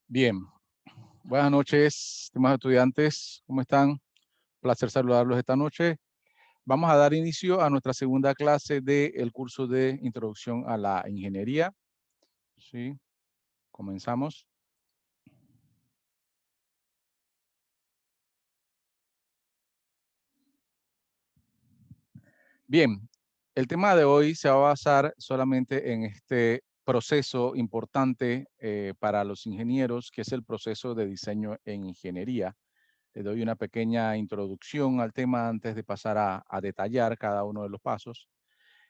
Bien, buenas noches, estimados estudiantes, ¿cómo están? Placer saludarlos esta noche. Vamos a dar inicio a nuestra segunda clase del curso de Introducción a la Ingeniería. Sí, comenzamos. Bien, el tema de hoy se va a basar solamente en este proceso importante para los ingenieros, que es el proceso de diseño en ingeniería. Le doy una pequeña introducción al tema antes de pasar a detallar cada uno de los pasos.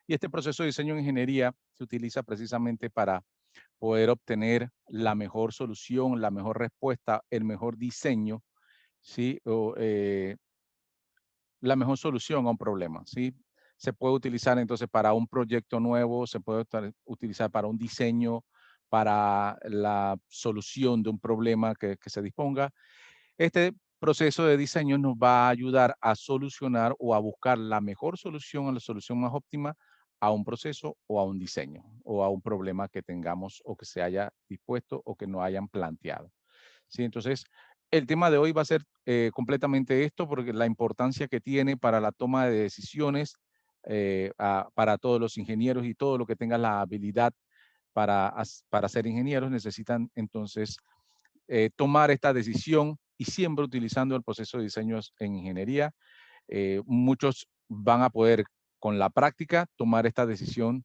Y este proceso de diseño en ingeniería se utiliza precisamente para poder obtener la mejor solución, la mejor respuesta, el mejor diseño, ¿sí? La mejor solución a un problema, ¿sí? Se puede utilizar entonces para un proyecto nuevo, se puede utilizar para un diseño, para la solución de un problema que se disponga. Este proceso de diseño nos va a ayudar a solucionar o a buscar la mejor solución, a la solución más óptima a un proceso o a un diseño o a un problema que tengamos o que se haya dispuesto o que no hayan planteado. ¿Sí? Entonces, el tema de hoy va a ser completamente esto porque la importancia que tiene para la toma de decisiones para todos los ingenieros y todo lo que tenga la habilidad para ser ingenieros necesitan entonces tomar esta decisión y siempre utilizando el proceso de diseño en ingeniería. Muchos van a poder con la práctica tomar esta decisión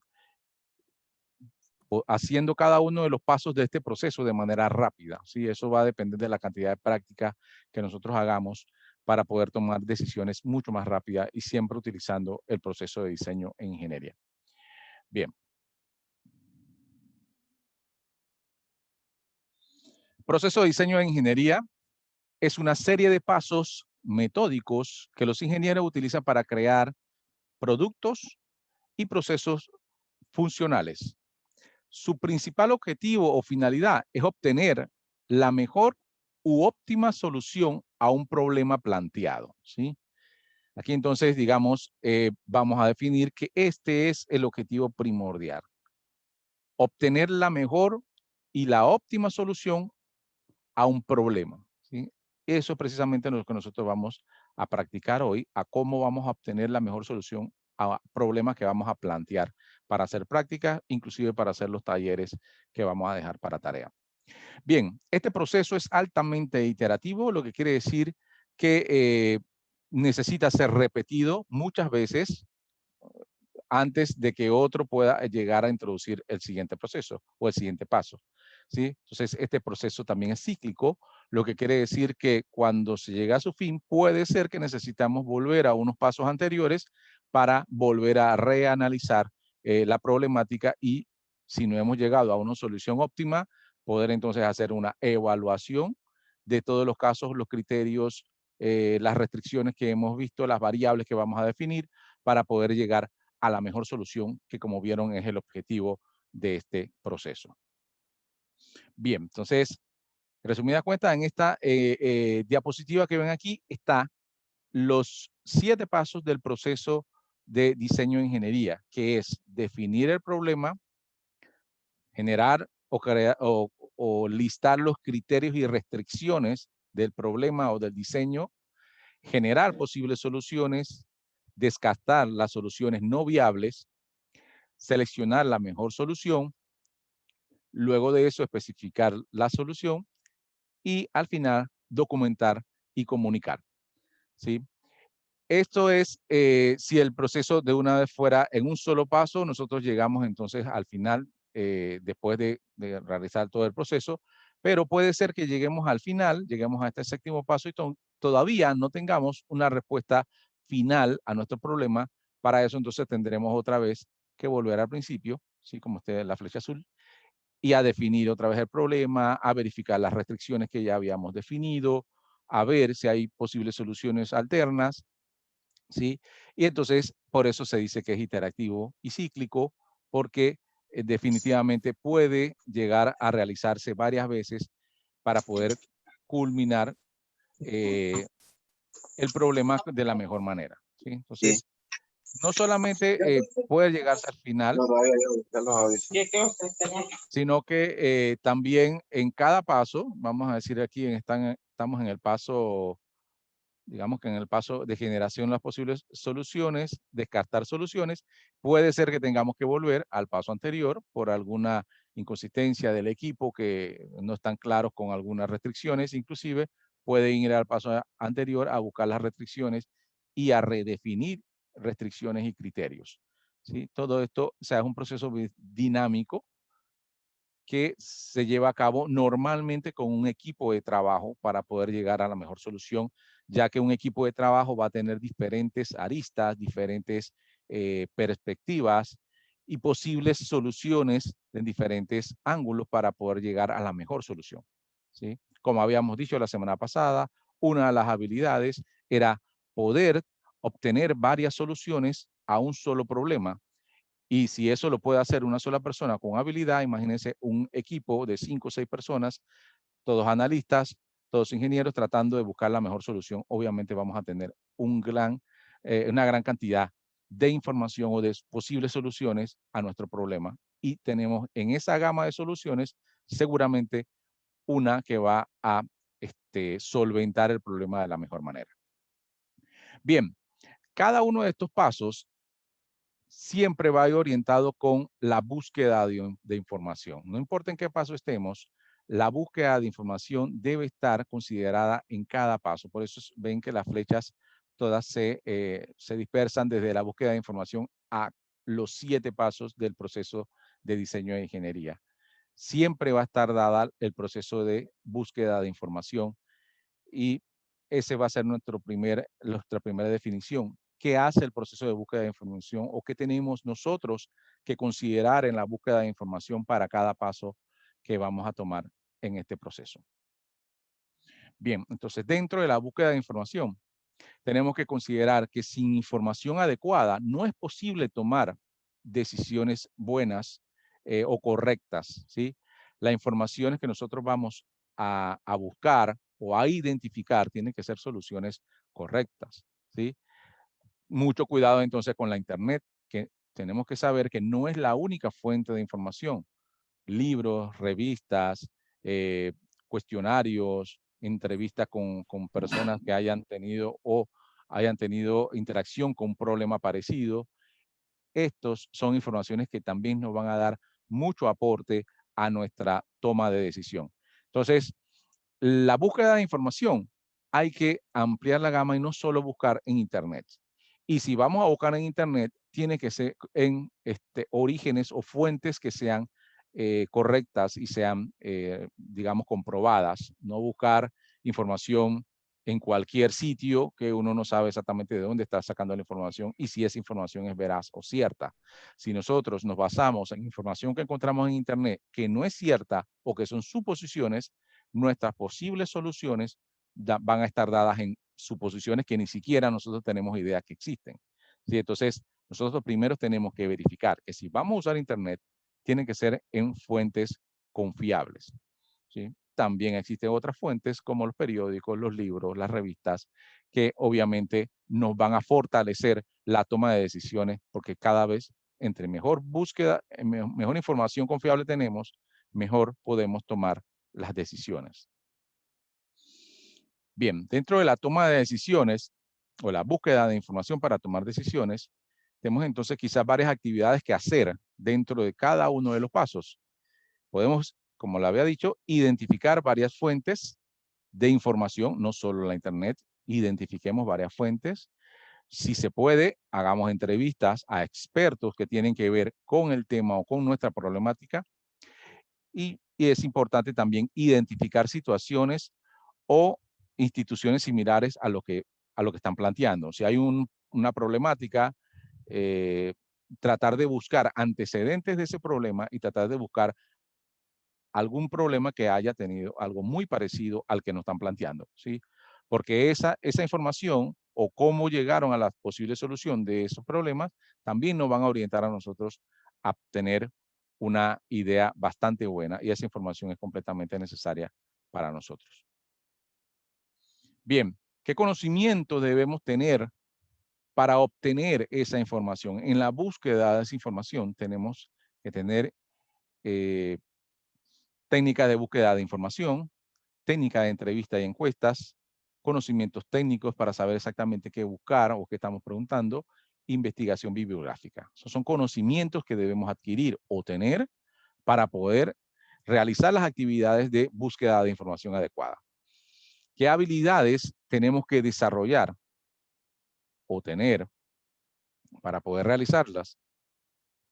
haciendo cada uno de los pasos de este proceso de manera rápida. ¿Sí? Eso va a depender de la cantidad de práctica que nosotros hagamos para poder tomar decisiones mucho más rápidas y siempre utilizando el proceso de diseño en ingeniería. Bien. Proceso de diseño en ingeniería es una serie de pasos metódicos que los ingenieros utilizan para crear productos y procesos funcionales. Su principal objetivo o finalidad es obtener la mejor u óptima solución a un problema planteado, ¿sí? Aquí entonces, digamos, vamos a definir que este es el objetivo primordial. Obtener la mejor y la óptima solución a un problema, ¿sí? Eso es precisamente lo que nosotros vamos a practicar hoy, a cómo vamos a obtener la mejor solución a problemas que vamos a plantear para hacer prácticas, inclusive para hacer los talleres que vamos a dejar para tarea. Bien, este proceso es altamente iterativo, lo que quiere decir que necesita ser repetido muchas veces antes de que otro pueda llegar a introducir el siguiente proceso o el siguiente paso, ¿sí? Entonces, este proceso también es cíclico, lo que quiere decir que cuando se llega a su fin, puede ser que necesitamos volver a unos pasos anteriores para volver a reanalizar la problemática y si no hemos llegado a una solución óptima, poder entonces hacer una evaluación de todos los casos, los criterios, las restricciones que hemos visto, las variables que vamos a definir para poder llegar a la mejor solución que, como vieron, es el objetivo de este proceso. Bien, entonces, resumida cuenta, en esta diapositiva que ven aquí está los 7 pasos del proceso de diseño de ingeniería, que es definir el problema, generar o listar los criterios y restricciones del problema o del diseño, generar posibles soluciones, descartar las soluciones no viables, seleccionar la mejor solución, luego de eso especificar la solución y al final documentar y comunicar, ¿sí? Esto es, si el proceso de una vez fuera en un solo paso, nosotros llegamos entonces al final, después de realizar todo el proceso, pero puede ser que lleguemos al final, lleguemos a este séptimo paso y todavía no tengamos una respuesta final a nuestro problema. Para eso entonces tendremos otra vez que volver al principio, ¿sí? Como usted la flecha azul, y a definir otra vez el problema, a verificar las restricciones que ya habíamos definido, a ver si hay posibles soluciones alternas, ¿sí? Y entonces, por eso se dice que es interactivo y cíclico, porque definitivamente puede llegar a realizarse varias veces para poder culminar el problema de la mejor manera, ¿sí? Sí. Entonces, no solamente puede llegarse al final, sino que también en cada paso, vamos a decir aquí, estamos en el paso, digamos que en el paso de generación de las posibles soluciones, descartar soluciones, puede ser que tengamos que volver al paso anterior por alguna inconsistencia del equipo que no están claros con algunas restricciones, inclusive pueden ir al paso anterior a buscar las restricciones y a redefinir restricciones y criterios. ¿Sí? Todo esto, o sea, es un proceso dinámico que se lleva a cabo normalmente con un equipo de trabajo para poder llegar a la mejor solución, ya que un equipo de trabajo va a tener diferentes aristas, diferentes perspectivas y posibles soluciones en diferentes ángulos para poder llegar a la mejor solución. ¿Sí? Como habíamos dicho la semana pasada, una de las habilidades era poder obtener varias soluciones a un solo problema. Y si eso lo puede hacer una sola persona con habilidad, imagínense un equipo de 5 o 6 personas, todos analistas, todos ingenieros, tratando de buscar la mejor solución. Obviamente vamos a tener una gran cantidad de información o de posibles soluciones a nuestro problema. Y tenemos en esa gama de soluciones seguramente una que va a solventar el problema de la mejor manera. Bien, cada uno de estos pasos siempre va orientado con la búsqueda de información. No importa en qué paso estemos, la búsqueda de información debe estar considerada en cada paso. Por eso ven que las flechas todas se dispersan desde la búsqueda de información a los 7 pasos del proceso de diseño de ingeniería. Siempre va a estar dada el proceso de búsqueda de información y ese va a ser nuestra primera definición. ¿Qué hace el proceso de búsqueda de información o qué tenemos nosotros que considerar en la búsqueda de información para cada paso que vamos a tomar en este proceso? Bien, entonces dentro de la búsqueda de información tenemos que considerar que sin información adecuada no es posible tomar decisiones buenas o correctas, ¿sí? Las informaciones que nosotros vamos a buscar o a identificar tienen que ser soluciones correctas, ¿sí? Mucho cuidado entonces con la Internet, que tenemos que saber que no es la única fuente de información. Libros, revistas, cuestionarios, entrevistas con personas que hayan tenido o hayan tenido interacción con un problema parecido. Estos son informaciones que también nos van a dar mucho aporte a nuestra toma de decisión. Entonces, la búsqueda de información hay que ampliar la gama y no solo buscar en Internet. Y si vamos a buscar en Internet, tiene que ser en orígenes o fuentes que sean correctas y sean, digamos, comprobadas. No buscar información en cualquier sitio que uno no sabe exactamente de dónde está sacando la información y si esa información es veraz o cierta. Si nosotros nos basamos en información que encontramos en Internet que no es cierta o que son suposiciones, nuestras posibles soluciones van a estar dadas en suposiciones que ni siquiera nosotros tenemos idea que existen. ¿Sí? Entonces, nosotros primero tenemos que verificar que si vamos a usar Internet, tienen que ser en fuentes confiables. ¿Sí? También existen otras fuentes como los periódicos, los libros, las revistas, que obviamente nos van a fortalecer la toma de decisiones porque cada vez entre mejor búsqueda, mejor información confiable tenemos, mejor podemos tomar las decisiones. Bien, dentro de la toma de decisiones o la búsqueda de información para tomar decisiones, tenemos entonces quizás varias actividades que hacer dentro de cada uno de los pasos. Podemos, como lo había dicho, identificar varias fuentes de información, no solo la Internet, identifiquemos varias fuentes. Si se puede, hagamos entrevistas a expertos que tienen que ver con el tema o con nuestra problemática. Y es importante también identificar situaciones o instituciones similares a lo que están planteando. Si hay una problemática, tratar de buscar antecedentes de ese problema y tratar de buscar algún problema que haya tenido algo muy parecido al que nos están planteando, ¿sí? Porque esa información o cómo llegaron a la posible solución de esos problemas también nos van a orientar a nosotros a tener una idea bastante buena y esa información es completamente necesaria para nosotros. Bien, ¿qué conocimiento debemos tener Para obtener esa información, en la búsqueda de esa información tenemos que tener técnicas de búsqueda de información, técnica de entrevista y encuestas, conocimientos técnicos para saber exactamente qué buscar o qué estamos preguntando, investigación bibliográfica. Esos son conocimientos que debemos adquirir o tener para poder realizar las actividades de búsqueda de información adecuada. ¿Qué habilidades tenemos que desarrollar o tener para poder realizarlas?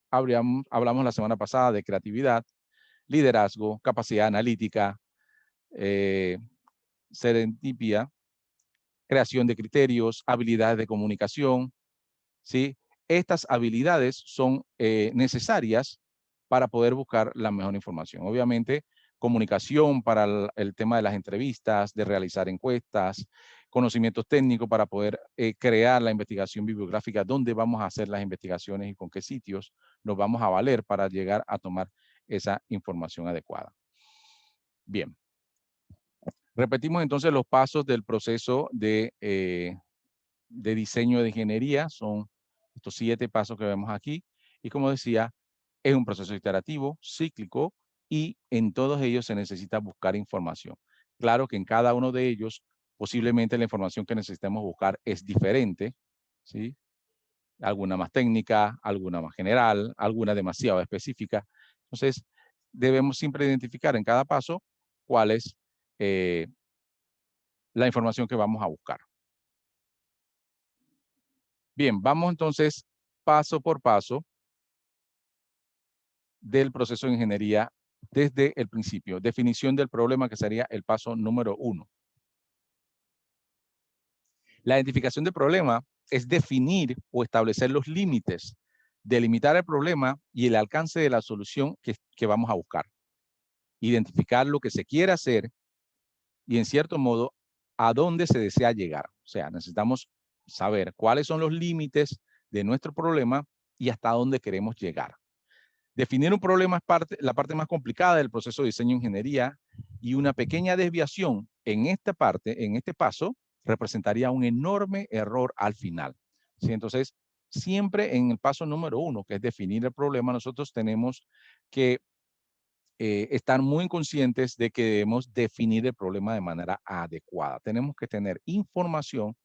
Hablamos la semana pasada de creatividad, liderazgo, capacidad analítica, serendipia, creación de criterios, habilidades de comunicación, ¿sí? Estas habilidades son necesarias para poder buscar la mejor información. Obviamente, comunicación para el tema de las entrevistas, de realizar encuestas, conocimientos técnicos para poder crear la investigación bibliográfica, dónde vamos a hacer las investigaciones y con qué sitios nos vamos a valer para llegar a tomar esa información adecuada. Bien. Repetimos entonces los pasos del proceso de diseño de ingeniería. Son estos 7 pasos que vemos aquí. Y como decía, es un proceso iterativo, cíclico, y en todos ellos se necesita buscar información. Claro que en cada uno de ellos, posiblemente la información que necesitemos buscar es diferente, ¿sí? Alguna más técnica, alguna más general, alguna demasiado específica. Entonces, debemos siempre identificar en cada paso cuál es la información que vamos a buscar. Bien, vamos entonces paso por paso del proceso de ingeniería desde el principio. Definición del problema, que sería el paso número 1. La identificación del problema es definir o establecer los límites, delimitar el problema y el alcance de la solución que vamos a buscar. Identificar lo que se quiere hacer y, en cierto modo, a dónde se desea llegar. O sea, necesitamos saber cuáles son los límites de nuestro problema y hasta dónde queremos llegar. Definir un problema es la parte más complicada del proceso de diseño de ingeniería, y una pequeña desviación en esta parte, en este paso, representaría un enorme error al final. ¿Sí? Entonces, siempre en el paso número 1, que es definir el problema, nosotros tenemos que estar muy conscientes de que debemos definir el problema de manera adecuada. Tenemos que tener información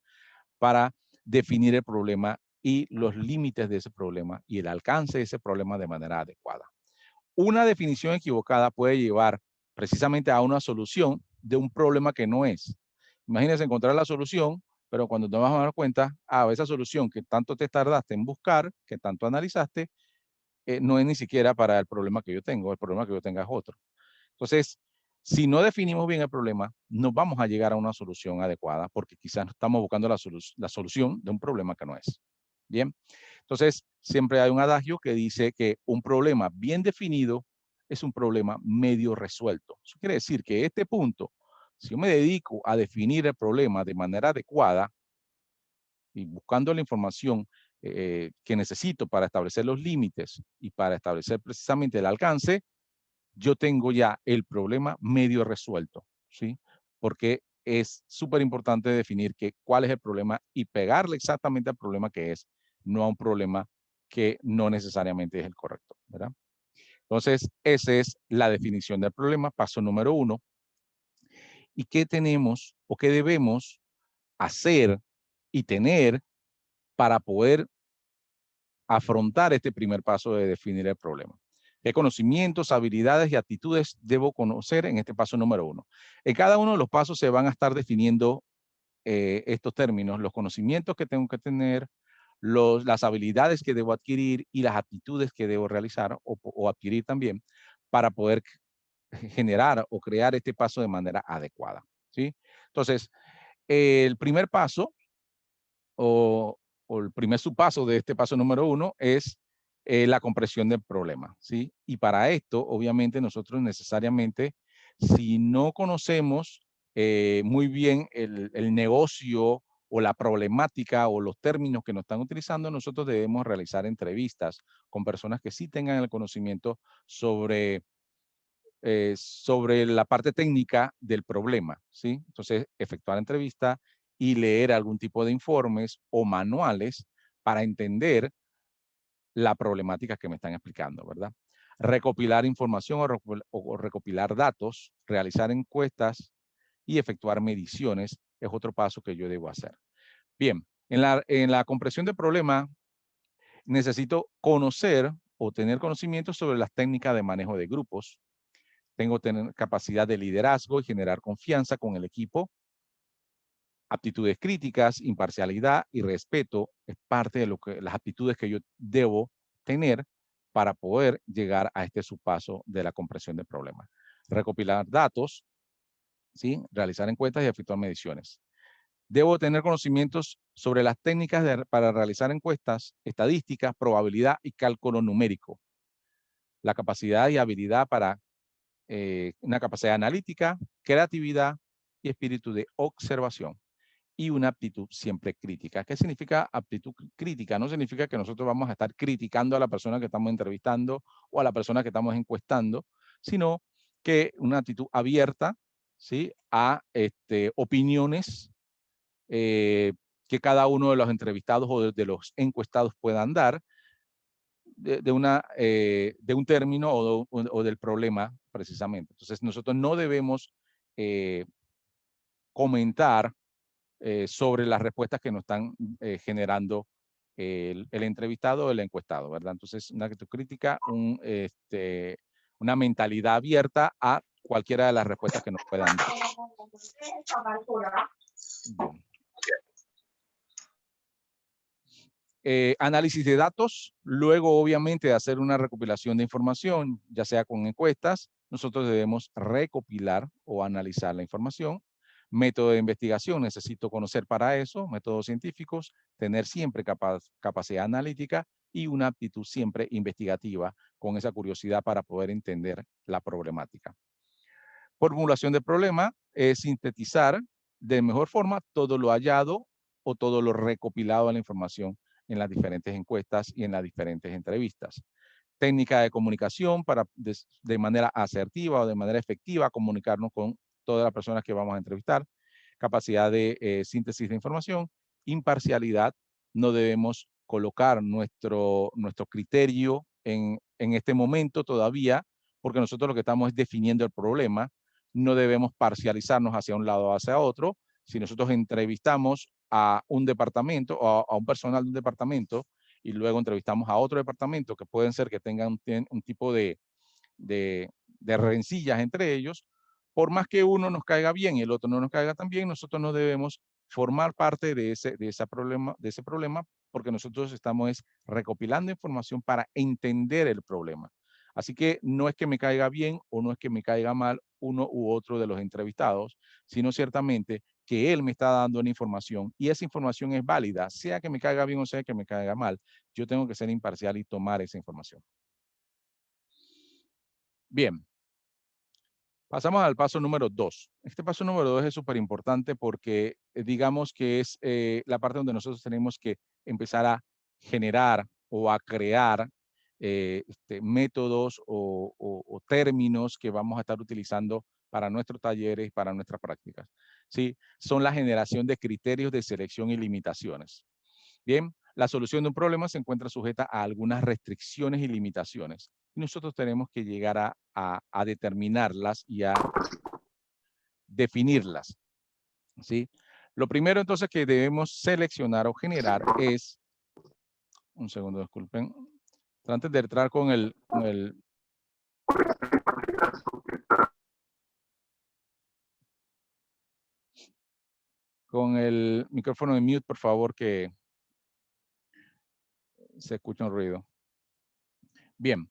para definir el problema y los límites de ese problema y el alcance de ese problema de manera adecuada. Una definición equivocada puede llevar precisamente a una solución de un problema que no es. Imagínense encontrar la solución, pero cuando te vas a dar cuenta, esa solución que tanto te tardaste en buscar, que tanto analizaste, no es ni siquiera para el problema que yo tengo, el problema que yo tenga es otro. Entonces, si no definimos bien el problema, no vamos a llegar a una solución adecuada, porque quizás estamos buscando la solución de un problema que no es. Bien, entonces siempre hay un adagio que dice que un problema bien definido es un problema medio resuelto. Eso quiere decir que este punto, si yo me dedico a definir el problema de manera adecuada y buscando la información que necesito para establecer los límites y para establecer precisamente el alcance, yo tengo ya el problema medio resuelto, ¿sí? Porque es súper importante definir cuál es el problema y pegarle exactamente al problema que es, no a un problema que no necesariamente es el correcto, ¿verdad? Entonces, esa es la definición del problema, paso número 1. ¿Y qué tenemos o qué debemos hacer y tener para poder afrontar este primer paso de definir el problema? ¿Qué conocimientos, habilidades y actitudes debo conocer en este paso número 1? En cada uno de los pasos se van a estar definiendo estos términos: los conocimientos que tengo que tener, las habilidades que debo adquirir y las actitudes que debo realizar o adquirir también para poder generar o crear este paso de manera adecuada, ¿sí? Entonces, el primer paso o, o el primer subpaso de este paso número 1 es la comprensión del problema, ¿sí? Y para esto, obviamente, nosotros necesariamente, si no conocemos muy bien el negocio o la problemática o los términos que nos están utilizando, nosotros debemos realizar entrevistas con personas que sí tengan el conocimiento sobre la parte técnica del problema, ¿sí? Entonces, efectuar entrevista y leer algún tipo de informes o manuales para entender la problemática que me están explicando, ¿verdad? Recopilar información o recopilar datos, realizar encuestas y efectuar mediciones es otro paso que yo debo hacer. Bien, en la comprensión de problema necesito conocer o tener conocimiento sobre las técnicas de manejo de grupos. Tengo que tener capacidad de liderazgo y generar confianza con el equipo. Aptitudes críticas, imparcialidad y respeto es parte de las aptitudes que yo debo tener para poder llegar a este subpaso de la comprensión del problema. Recopilar datos, ¿sí? Realizar encuestas y efectuar mediciones. Debo tener conocimientos sobre las técnicas para realizar encuestas, estadísticas, probabilidad y cálculo numérico. La capacidad y habilidad para una capacidad analítica, creatividad y espíritu de observación. Y una aptitud siempre crítica. ¿Qué significa aptitud crítica? No significa que nosotros vamos a estar criticando a la persona que estamos entrevistando o a la persona que estamos encuestando, sino que una actitud abierta, ¿sí? A opiniones que cada uno de los entrevistados o de los encuestados puedan dar de un término o del problema precisamente. Entonces nosotros no debemos comentar sobre las respuestas que nos están generando el entrevistado o el encuestado, ¿verdad? Entonces, una actitud crítica, una mentalidad abierta a cualquiera de las respuestas que nos puedan dar. Bien. Análisis de datos, luego obviamente de hacer una recopilación de información, ya sea con encuestas, nosotros debemos recopilar o analizar la información. Método de investigación, necesito conocer para eso, métodos científicos, tener siempre capacidad analítica y una aptitud siempre investigativa con esa curiosidad para poder entender la problemática. Formulación de problema es sintetizar de mejor forma todo lo hallado o todo lo recopilado de la información en las diferentes encuestas y en las diferentes entrevistas. Técnica de comunicación para de manera asertiva o de manera efectiva comunicarnos con todas las personas que vamos a entrevistar. Capacidad de síntesis de información. Imparcialidad. No debemos colocar nuestro criterio en este momento todavía, porque nosotros lo que estamos es definiendo el problema. No debemos parcializarnos hacia un lado o hacia otro. Si nosotros entrevistamos a un departamento o a un personal de un departamento y luego entrevistamos a otro departamento que pueden ser que tengan un tipo de rencillas entre ellos, por más que uno nos caiga bien y el otro no nos caiga tan bien, nosotros no debemos formar parte de ese problema porque nosotros estamos recopilando información para entender el problema. Así que no es que me caiga bien o no es que me caiga mal uno u otro de los entrevistados, sino ciertamente que él me está dando una información y esa información es válida, sea que me caiga bien o sea que me caiga mal. Yo tengo que ser imparcial y tomar esa información. Bien, pasamos al paso número 2. Este paso número 2 es súper importante porque digamos que es la parte donde nosotros tenemos que empezar a generar o a crear métodos o términos que vamos a estar utilizando para nuestros talleres y para nuestras prácticas. ¿Sí? Son la generación de criterios de selección y limitaciones. Bien, la solución de un problema se encuentra sujeta a algunas restricciones y limitaciones. Y nosotros tenemos que llegar a determinarlas y a definirlas. ¿Sí? Lo primero entonces que debemos seleccionar o generar es, un segundo, disculpen, antes de entrar con el micrófono de mute, por favor, que se escucha un ruido. Bien.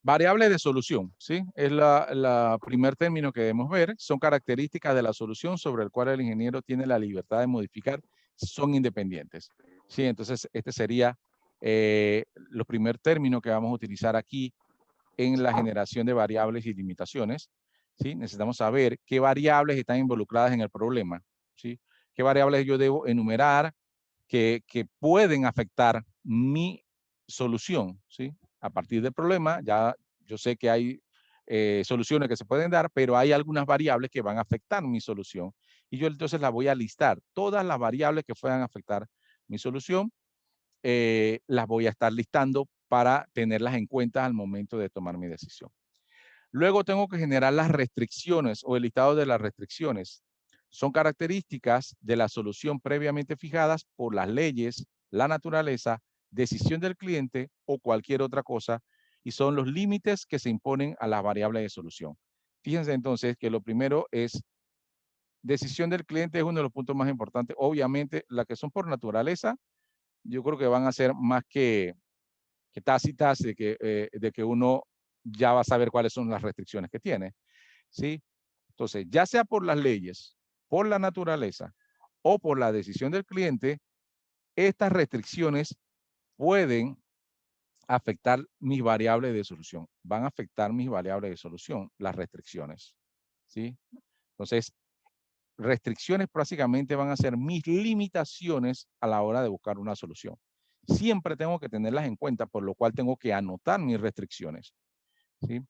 Variables de solución, ¿sí? Es la primer término que debemos ver. Son características de la solución sobre el cual el ingeniero tiene la libertad de modificar. Son independientes, ¿sí? Entonces, este sería el primer término que vamos a utilizar aquí en la generación de variables y limitaciones, ¿sí? Necesitamos saber qué variables están involucradas en el problema, ¿sí? Qué variables yo debo enumerar que pueden afectar mi solución, ¿sí? A partir del problema, ya yo sé que hay soluciones que se pueden dar, pero hay algunas variables que van a afectar mi solución. Y yo entonces las voy a listar. Todas las variables que puedan afectar mi solución, las voy a estar listando para tenerlas en cuenta al momento de tomar mi decisión. Luego tengo que generar las restricciones o el listado de las restricciones. Son características de la solución previamente fijadas por las leyes, la naturaleza, decisión del cliente o cualquier otra cosa, y son los límites que se imponen a las variables de solución. Fíjense entonces que lo primero es decisión del cliente, es uno de los puntos más importantes. Obviamente, las que son por naturaleza, yo creo que van a ser más que tácitas de que uno ya va a saber cuáles son las restricciones que tiene, ¿sí? Entonces, ya sea por las leyes, por la naturaleza o por la decisión del cliente, estas restricciones pueden afectar mis variables de solución. Van a afectar mis variables de solución, las restricciones, ¿sí? Entonces, restricciones prácticamente van a ser mis limitaciones a la hora de buscar una solución. Siempre tengo que tenerlas en cuenta, por lo cual tengo que anotar mis restricciones, ¿sí?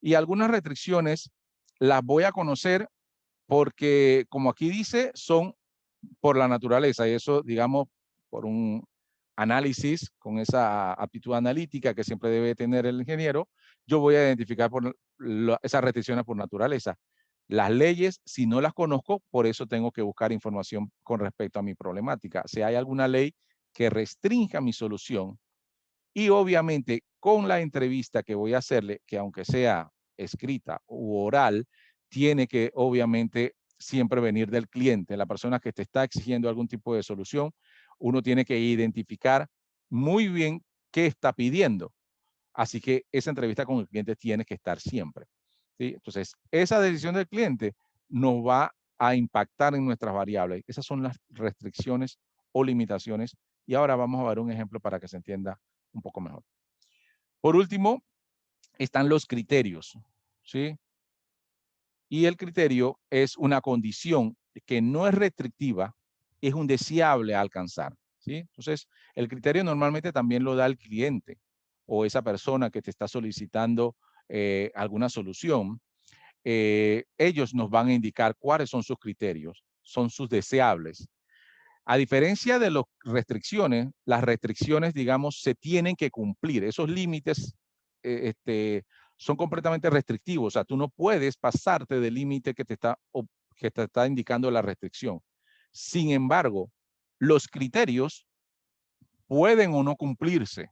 Y algunas restricciones las voy a conocer porque, como aquí dice, son por la naturaleza y eso, digamos, por un análisis con esa aptitud analítica que siempre debe tener el ingeniero, yo voy a identificar esas restricciones por naturaleza. Las leyes, si no las conozco, por eso tengo que buscar información con respecto a mi problemática. Si hay alguna ley que restrinja mi solución, y obviamente con la entrevista que voy a hacerle, que aunque sea escrita u oral, tiene que obviamente siempre venir del cliente, la persona que te está exigiendo algún tipo de solución, uno tiene que identificar muy bien qué está pidiendo. Así que esa entrevista con el cliente tiene que estar siempre, ¿sí? Entonces, esa decisión del cliente nos va a impactar en nuestras variables. Esas son las restricciones o limitaciones. Y ahora vamos a ver un ejemplo para que se entienda un poco mejor. Por último, están los criterios, ¿sí? Y el criterio es una condición que no es restrictiva, es un deseable a alcanzar, ¿sí? Entonces, el criterio normalmente también lo da el cliente o esa persona que te está solicitando alguna solución. Ellos nos van a indicar cuáles son sus criterios, son sus deseables. A diferencia de las restricciones, digamos, se tienen que cumplir. Esos límites son completamente restrictivos. O sea, tú no puedes pasarte del límite que te está indicando la restricción. Sin embargo, los criterios pueden o no cumplirse,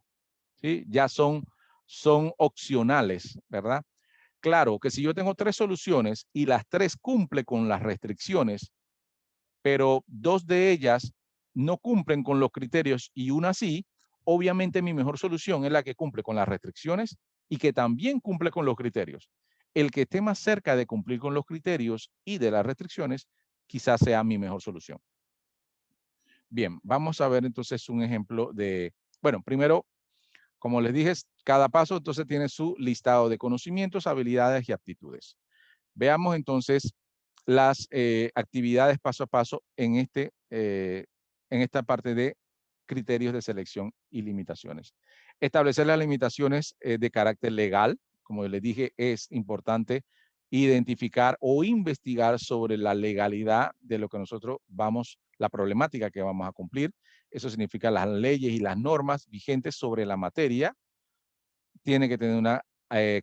¿sí? Ya son opcionales, ¿verdad? Claro que si yo tengo 3 soluciones y las 3 cumplen con las restricciones, pero 2 de ellas no cumplen con los criterios y una sí, obviamente mi mejor solución es la que cumple con las restricciones y que también cumple con los criterios. El que esté más cerca de cumplir con los criterios y de las restricciones, quizás sea mi mejor solución. Bien, vamos a ver entonces un ejemplo de, bueno, primero, como les dije, cada paso entonces tiene su listado de conocimientos, habilidades y aptitudes. Veamos entonces las actividades paso a paso en esta parte de criterios de selección y limitaciones. Establecer las limitaciones de carácter legal, como les dije, es importante identificar o investigar sobre la legalidad de lo que nosotros la problemática que vamos a cumplir. Eso significa las leyes y las normas vigentes sobre la materia. Tiene que tener una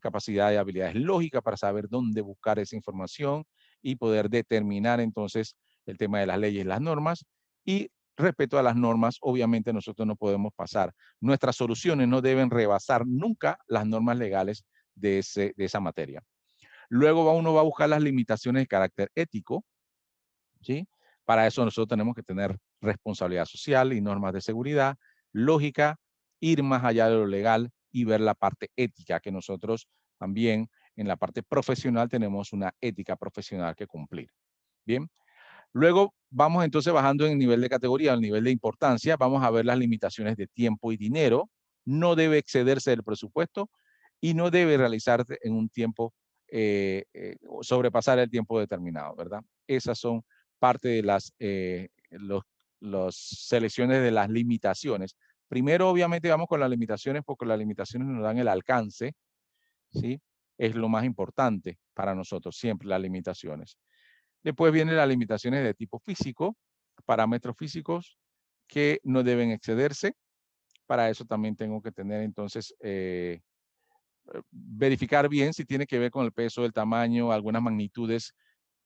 capacidad y habilidades lógicas para saber dónde buscar esa información y poder determinar entonces el tema de las leyes y las normas. Y respecto a las normas, obviamente nosotros no podemos pasar. Nuestras soluciones no deben rebasar nunca las normas legales de esa materia. Luego uno va a buscar las limitaciones de carácter ético, ¿sí? Para eso nosotros tenemos que tener responsabilidad social y normas de seguridad, lógica, ir más allá de lo legal y ver la parte ética, que nosotros también en la parte profesional tenemos una ética profesional que cumplir. Bien, luego vamos entonces bajando en el nivel de categoría, el nivel de importancia, vamos a ver las limitaciones de tiempo y dinero, no debe excederse del presupuesto y no debe realizarse en un tiempo, sobrepasar el tiempo determinado, ¿verdad? Esas son parte de las selecciones de las limitaciones. Primero, obviamente, vamos con las limitaciones porque las limitaciones nos dan el alcance, ¿sí? es lo más importante para nosotros, siempre las limitaciones. Después vienen las limitaciones de tipo físico, parámetros físicos que no deben excederse. Para eso también tengo que tener entonces, verificar bien si tiene que ver con el peso, el tamaño, algunas magnitudes,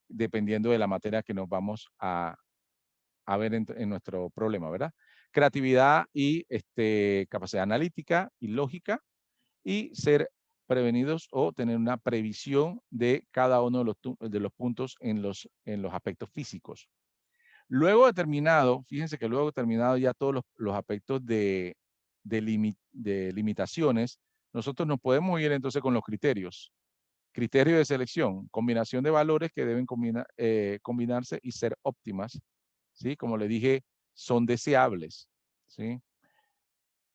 dependiendo de la materia que nos vamos a ver en nuestro problema, ¿verdad? Creatividad y capacidad analítica y lógica, y ser prevenidos o tener una previsión de cada uno de los puntos en los aspectos físicos. Luego determinado, fíjense que luego determinado ya todos los aspectos de limitaciones, nosotros nos podemos ir entonces con los criterios. Criterio de selección, combinación de valores que deben combinarse y ser óptimas, ¿sí? Como le dije, son deseables, ¿sí?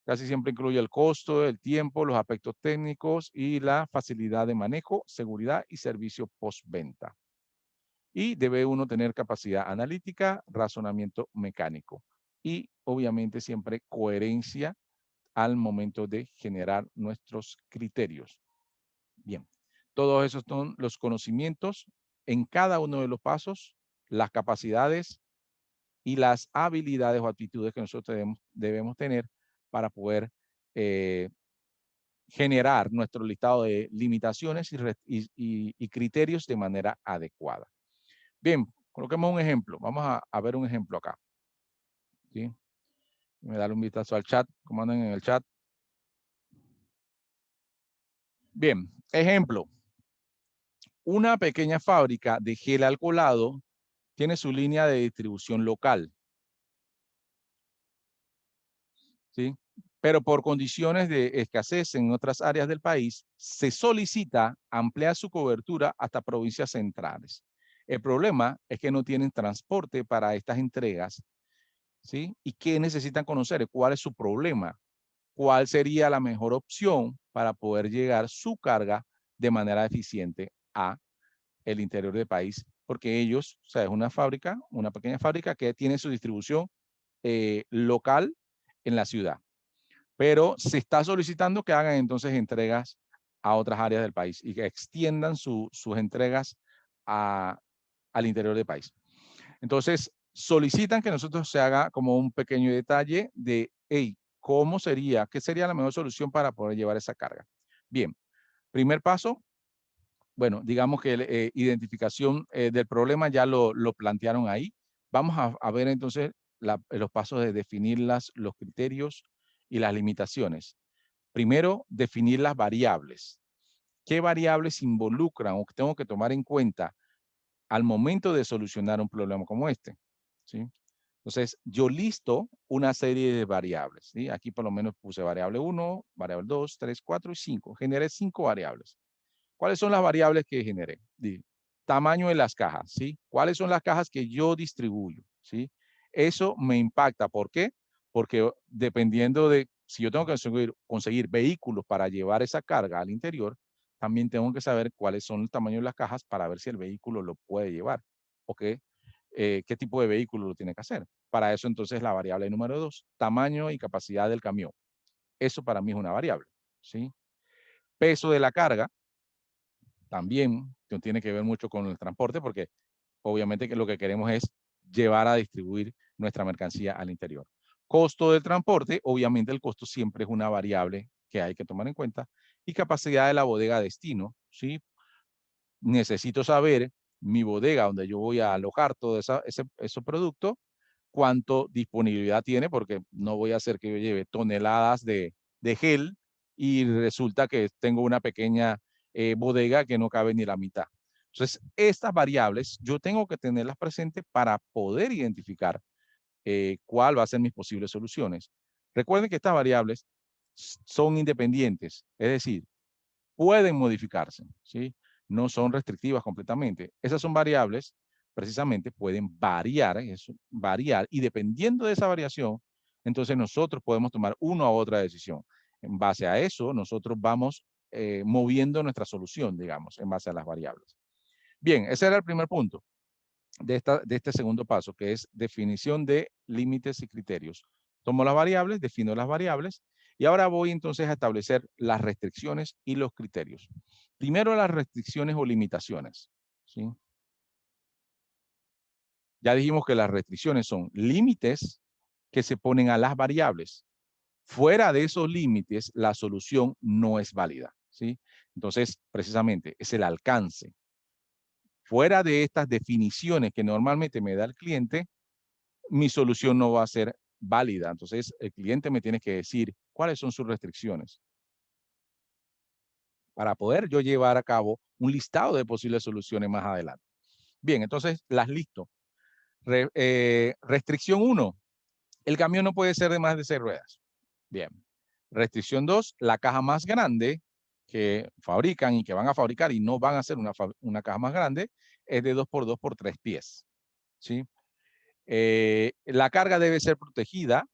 Casi siempre incluye el costo, el tiempo, los aspectos técnicos y la facilidad de manejo, seguridad y servicio postventa. Y debe uno tener capacidad analítica, razonamiento mecánico y obviamente siempre coherencia al momento de generar nuestros criterios. Bien, todos esos son los conocimientos en cada uno de los pasos, las capacidades y las habilidades o actitudes que nosotros debemos tener para poder generar nuestro listado de limitaciones y criterios de manera adecuada. Bien, coloquemos un ejemplo. Vamos a ver un ejemplo acá. ¿Sí? Me da un vistazo al chat. ¿Cómo andan en el chat? Bien, ejemplo. Una pequeña fábrica de gel alcoholado tiene su línea de distribución local. ¿Sí? Pero por condiciones de escasez en otras áreas del país, se solicita ampliar su cobertura hasta provincias centrales. El problema es que no tienen transporte para estas entregas, ¿sí? ¿Y qué necesitan conocer? ¿Cuál es su problema? ¿Cuál sería la mejor opción para poder llegar su carga de manera eficiente a el interior del país? Porque ellos, o sea, es una fábrica, una pequeña fábrica que tiene su distribución local en la ciudad. Pero se está solicitando que hagan entonces entregas a otras áreas del país y que extiendan sus entregas al interior del país. Entonces, solicitan que nosotros se haga como un pequeño detalle de, hey, ¿cómo sería? ¿Qué sería la mejor solución para poder llevar esa carga? Bien, primer paso, bueno, digamos que la identificación del problema ya lo plantearon ahí. Vamos a ver entonces los pasos de definir los criterios y las limitaciones. Primero, definir las variables. ¿Qué variables involucran o que tengo que tomar en cuenta al momento de solucionar un problema como este? ¿Sí? Entonces, yo listo una serie de variables. ¿Sí? Aquí por lo menos puse variable 1, variable 2, 3, 4 y 5. Generé 5 variables. ¿Cuáles son las variables que generé? Tamaño de las cajas, ¿sí? ¿Cuáles son las cajas que yo distribuyo? ¿Sí? Eso me impacta. ¿Por qué? Porque dependiendo de si yo tengo que conseguir vehículos para llevar esa carga al interior, también tengo que saber cuáles son el tamaño de las cajas para ver si el vehículo lo puede llevar o qué tipo de vehículo lo tiene que hacer. Para eso entonces la variable número 2, tamaño y capacidad del camión. Eso para mí es una variable, ¿sí? Peso de la carga, también tiene que ver mucho con el transporte porque obviamente que lo que queremos es llevar a distribuir nuestra mercancía al interior. Costo del transporte, obviamente el costo siempre es una variable que hay que tomar en cuenta. Y capacidad de la bodega destino, ¿sí? Necesito saber mi bodega donde yo voy a alojar todos esos productos, cuánto disponibilidad tiene, porque no voy a hacer que yo lleve toneladas de gel y resulta que tengo una pequeña bodega que no cabe ni la mitad. Entonces, estas variables yo tengo que tenerlas presentes para poder identificar cuál va a ser mis posibles soluciones. Recuerden que estas variables son independientes, es decir, pueden modificarse, ¿sí? No son restrictivas completamente. Esas son variables, precisamente pueden variar y dependiendo de esa variación, entonces nosotros podemos tomar una u otra decisión. En base a eso, nosotros vamos moviendo nuestra solución, digamos, en base a las variables. Bien, ese era el primer punto de este segundo paso, que es definición de límites y criterios. Tomo las variables, defino las variables y ahora voy entonces a establecer las restricciones y los criterios. Primero, las restricciones o limitaciones, ¿sí? Ya dijimos que las restricciones son límites que se ponen a las variables. Fuera de esos límites, la solución no es válida, ¿sí? Entonces, precisamente, es el alcance. Fuera de estas definiciones que normalmente me da el cliente, mi solución no va a ser válida. Entonces, el cliente me tiene que decir cuáles son sus restricciones para poder yo llevar a cabo un listado de posibles soluciones más adelante. Bien, entonces las listo. Restricción 1, el camión no puede ser de más de 6 ruedas. Bien. Restricción 2, la caja más grande que fabrican y que van a fabricar y no van a hacer una caja más grande es de 2x2 por 3 pies. ¿Sí? La carga debe ser protegida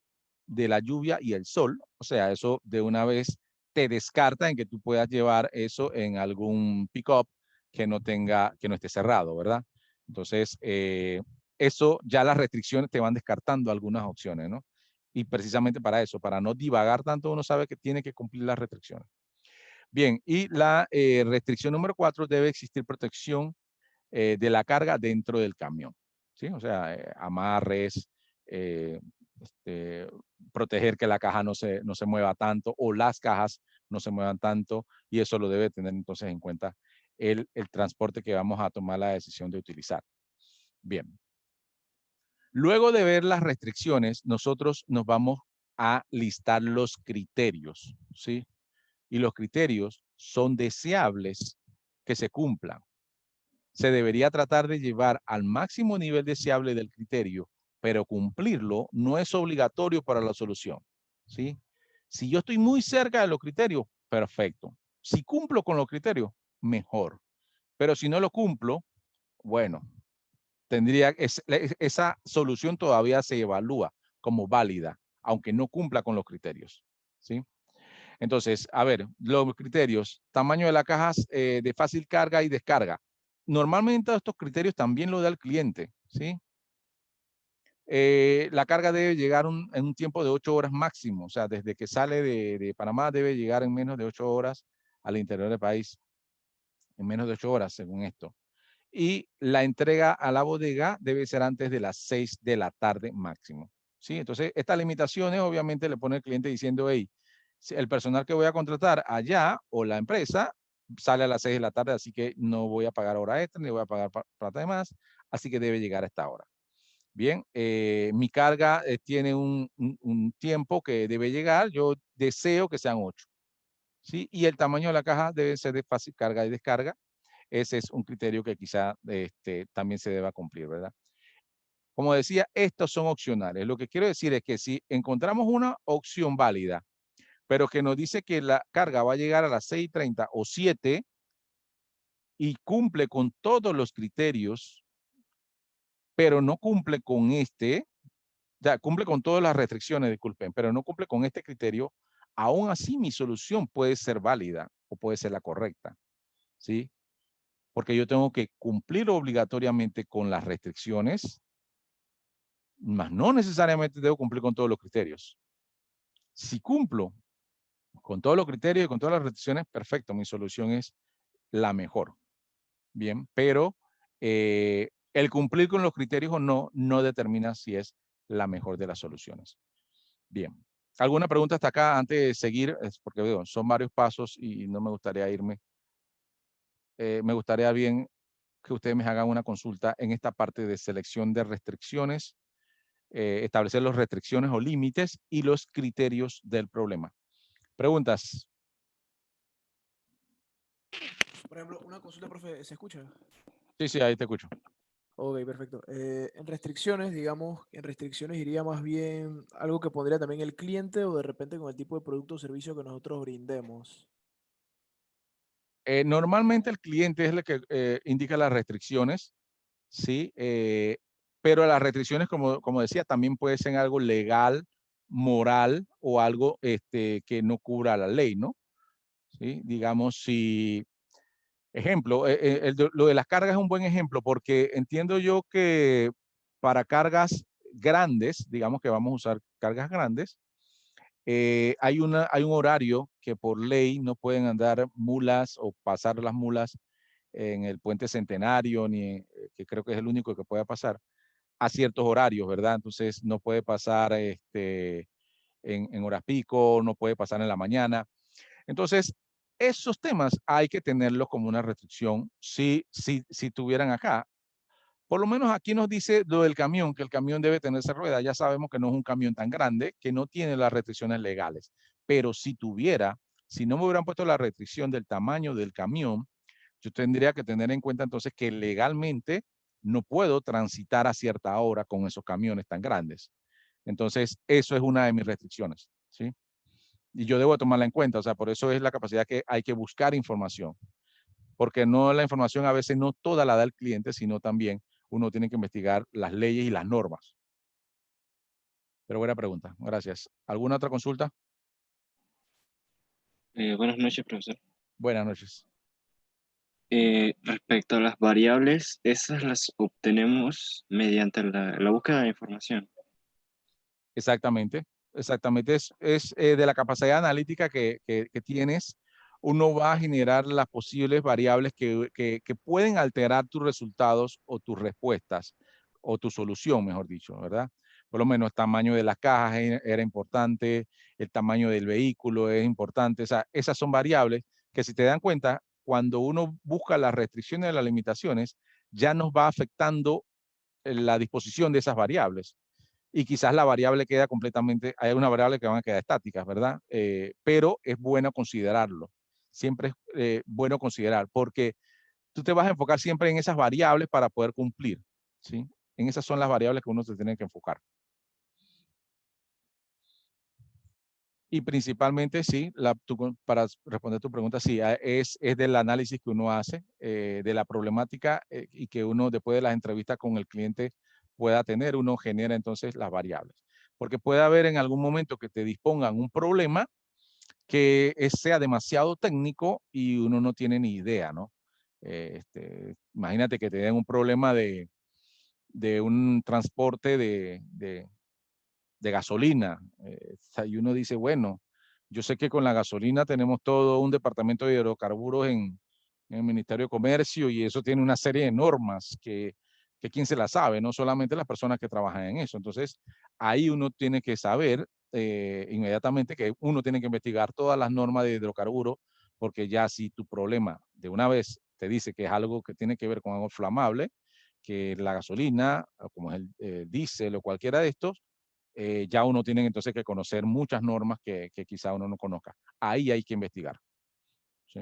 de la lluvia y el sol. O sea, eso de una vez te descarta en que tú puedas llevar eso en algún pick-up que no esté cerrado, ¿verdad? Entonces, eso ya las restricciones te van descartando algunas opciones, ¿no? Y precisamente para eso, para no divagar tanto, uno sabe que tiene que cumplir las restricciones. Bien, y la restricción número 4, debe existir protección de la carga dentro del camión, ¿sí? O sea, amarres, eh, este, proteger que la caja no se mueva tanto o las cajas no se muevan tanto, y eso lo debe tener entonces en cuenta el transporte que vamos a tomar la decisión de utilizar. Bien. Luego de ver las restricciones, nosotros nos vamos a listar los criterios, ¿sí? Y los criterios son deseables que se cumplan. Se debería tratar de llevar al máximo nivel deseable del criterio, pero cumplirlo no es obligatorio para la solución, ¿sí? Si yo estoy muy cerca de los criterios, perfecto. Si cumplo con los criterios, mejor. Pero si no lo cumplo, bueno, esa solución todavía se evalúa como válida, aunque no cumpla con los criterios, ¿sí? Entonces, a ver, los criterios, tamaño de las cajas de fácil carga y descarga. Normalmente estos criterios también lo da el cliente, ¿sí? La carga debe llegar en un tiempo de 8 horas máximo, o sea, desde que sale de Panamá debe llegar en menos de 8 horas al interior del país, en menos de 8 horas, según esto. Y la entrega a la bodega debe ser antes de las 6 de la tarde máximo, ¿sí? Entonces, estas limitaciones obviamente le pone el cliente diciendo, hey, el personal que voy a contratar allá o la empresa sale a las 6 de la tarde, así que no voy a pagar hora extra, ni voy a pagar plata de más, así que debe llegar a esta hora. Bien, mi carga tiene un tiempo que debe llegar, yo deseo que sean 8, ¿sí? Y el tamaño de la caja debe ser de fácil carga y descarga. Ese es un criterio que quizá también se deba cumplir, ¿verdad? Como decía, estos son opcionales. Lo que quiero decir es que si encontramos una opción válida, pero que nos dice que la carga va a llegar a las 6:30 o 7 y cumple con todos los criterios, pero no cumple con ya cumple con todas las restricciones, disculpen, pero no cumple con este criterio, aún así mi solución puede ser válida o puede ser la correcta, ¿sí? Porque yo tengo que cumplir obligatoriamente con las restricciones, mas no necesariamente debo cumplir con todos los criterios. Si cumplo con todos los criterios y con todas las restricciones, perfecto, mi solución es la mejor. Bien, pero el cumplir con los criterios o no, no determina si es la mejor de las soluciones. Bien. ¿Alguna pregunta hasta acá antes de seguir? Es porque veo, son varios pasos y no me gustaría irme. Me gustaría bien que ustedes me hagan una consulta en esta parte de selección de restricciones, establecer las restricciones o límites y los criterios del problema. Preguntas. Por ejemplo, una consulta, profe, ¿se escucha? Sí, sí, ahí te escucho. Ok, perfecto. En restricciones, digamos, en restricciones iría más bien algo que pondría también el cliente o de repente con el tipo de producto o servicio que nosotros brindemos. Normalmente el cliente es el que indica las restricciones, ¿sí? Pero las restricciones, como decía, también puede ser algo legal, moral o algo que no cubra la ley, ¿no? ¿Sí? Digamos, si, ejemplo, lo de las cargas es un buen ejemplo porque entiendo yo que para cargas grandes, digamos que vamos a usar cargas grandes, Hay un horario que por ley no pueden andar mulas o pasar las mulas en el puente Centenario, que creo que es el único que pueda pasar, a ciertos horarios, ¿verdad? Entonces no puede pasar en horas pico, no puede pasar en la mañana. Entonces, esos temas hay que tenerlos como una restricción si tuvieran acá. Por lo menos aquí nos dice lo del camión, que el camión debe tener esa rueda. Ya sabemos que no es un camión tan grande, que no tiene las restricciones legales. Pero si tuviera, si no me hubieran puesto la restricción del tamaño del camión, yo tendría que tener en cuenta entonces que legalmente no puedo transitar a cierta hora con esos camiones tan grandes. Entonces, eso es una de mis restricciones, ¿sí? Y yo debo tomarla en cuenta, o sea, por eso es la capacidad que hay que buscar información, porque no la información a veces no toda la da el cliente, sino también uno tiene que investigar las leyes y las normas. Pero buena pregunta, gracias. ¿Alguna otra consulta? Buenas noches, profesor. Buenas noches. Respecto a las variables, esas las obtenemos mediante la búsqueda de información. Exactamente, exactamente. Es de la capacidad analítica que tienes, uno va a generar las posibles variables que pueden alterar tus resultados o tus respuestas, o tu solución, mejor dicho, ¿verdad? Por lo menos el tamaño de las cajas era importante, el tamaño del vehículo es importante, o sea, esas son variables que si te dan cuenta, cuando uno busca las restricciones y las limitaciones, ya nos va afectando la disposición de esas variables y quizás la variable queda completamente, hay una variable que van a quedar estáticas, ¿verdad? Pero es bueno considerarlo. Siempre es bueno considerar, porque tú te vas a enfocar siempre en esas variables para poder cumplir, ¿sí? En esas son las variables que uno se tiene que enfocar. Y principalmente, sí, para responder tu pregunta, sí, es del análisis que uno hace, de la problemática y que uno después de las entrevistas con el cliente pueda tener, uno genera entonces las variables. Porque puede haber en algún momento que te dispongan un problema que sea demasiado técnico y uno no tiene ni idea, ¿no? Imagínate que te den un problema de un transporte de gasolina. Y uno dice, bueno, yo sé que con la gasolina tenemos todo un departamento de hidrocarburos en el Ministerio de Comercio y eso tiene una serie de normas que quién se las sabe, no solamente las personas que trabajan en eso. Entonces, ahí uno tiene que saber inmediatamente que uno tiene que investigar todas las normas de hidrocarburos, porque ya si tu problema de una vez te dice que es algo que tiene que ver con algo flamable, que la gasolina, o como es el diésel o cualquiera de estos, ya uno tiene entonces que conocer muchas normas que quizá uno no conozca. Ahí hay que investigar. ¿Sí?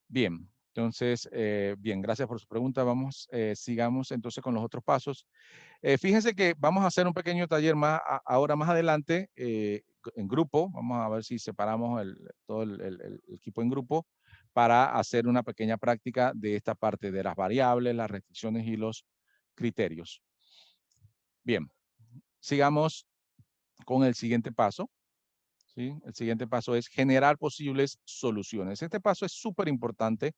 Bien, entonces, bien, gracias por su pregunta. Vamos, sigamos entonces con los otros pasos. Fíjense que vamos a hacer un pequeño taller más ahora más adelante en grupo. Vamos a ver si separamos todo el equipo en grupo para hacer una pequeña práctica de esta parte de las variables, las restricciones y los criterios. Bien, sigamos con el siguiente paso. ¿Sí? El siguiente paso es generar posibles soluciones. Este paso es súper importante.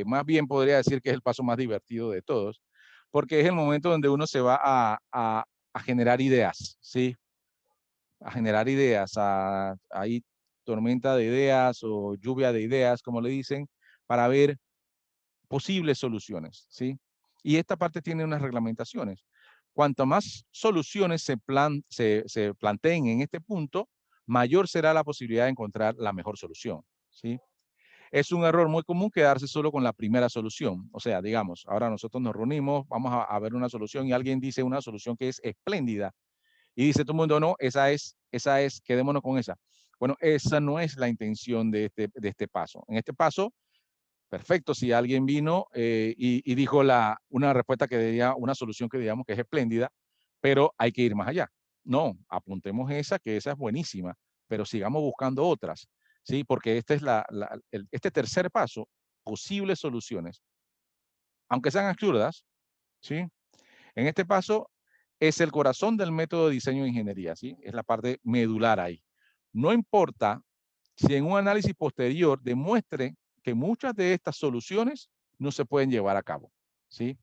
Más bien podría decir que es el paso más divertido de todos, porque es el momento donde uno se va a generar ideas, ¿sí? A generar ideas. Hay tormenta de ideas o lluvia de ideas, como le dicen, para ver posibles soluciones, ¿sí? Y esta parte tiene unas reglamentaciones. Cuanto más soluciones se planteen en este punto, mayor será la posibilidad de encontrar la mejor solución, ¿sí? Es un error muy común quedarse solo con la primera solución. O sea, digamos, ahora nosotros nos reunimos, vamos a ver una solución y alguien dice una solución que es espléndida y dice todo el mundo, no, esa es, quedémonos con esa. Bueno, esa no es la intención de este paso. En este paso, perfecto, si alguien vino y dijo una respuesta que diría, una solución que digamos que es espléndida, pero hay que ir más allá. No, apuntemos esa, que esa es buenísima, pero sigamos buscando otras, ¿sí? Porque este es este tercer paso, posibles soluciones, aunque sean absurdas, ¿sí? En este paso es el corazón del método de diseño de ingeniería, ¿sí? Es la parte medular ahí. No importa si en un análisis posterior demuestre que muchas de estas soluciones no se pueden llevar a cabo, ¿sí?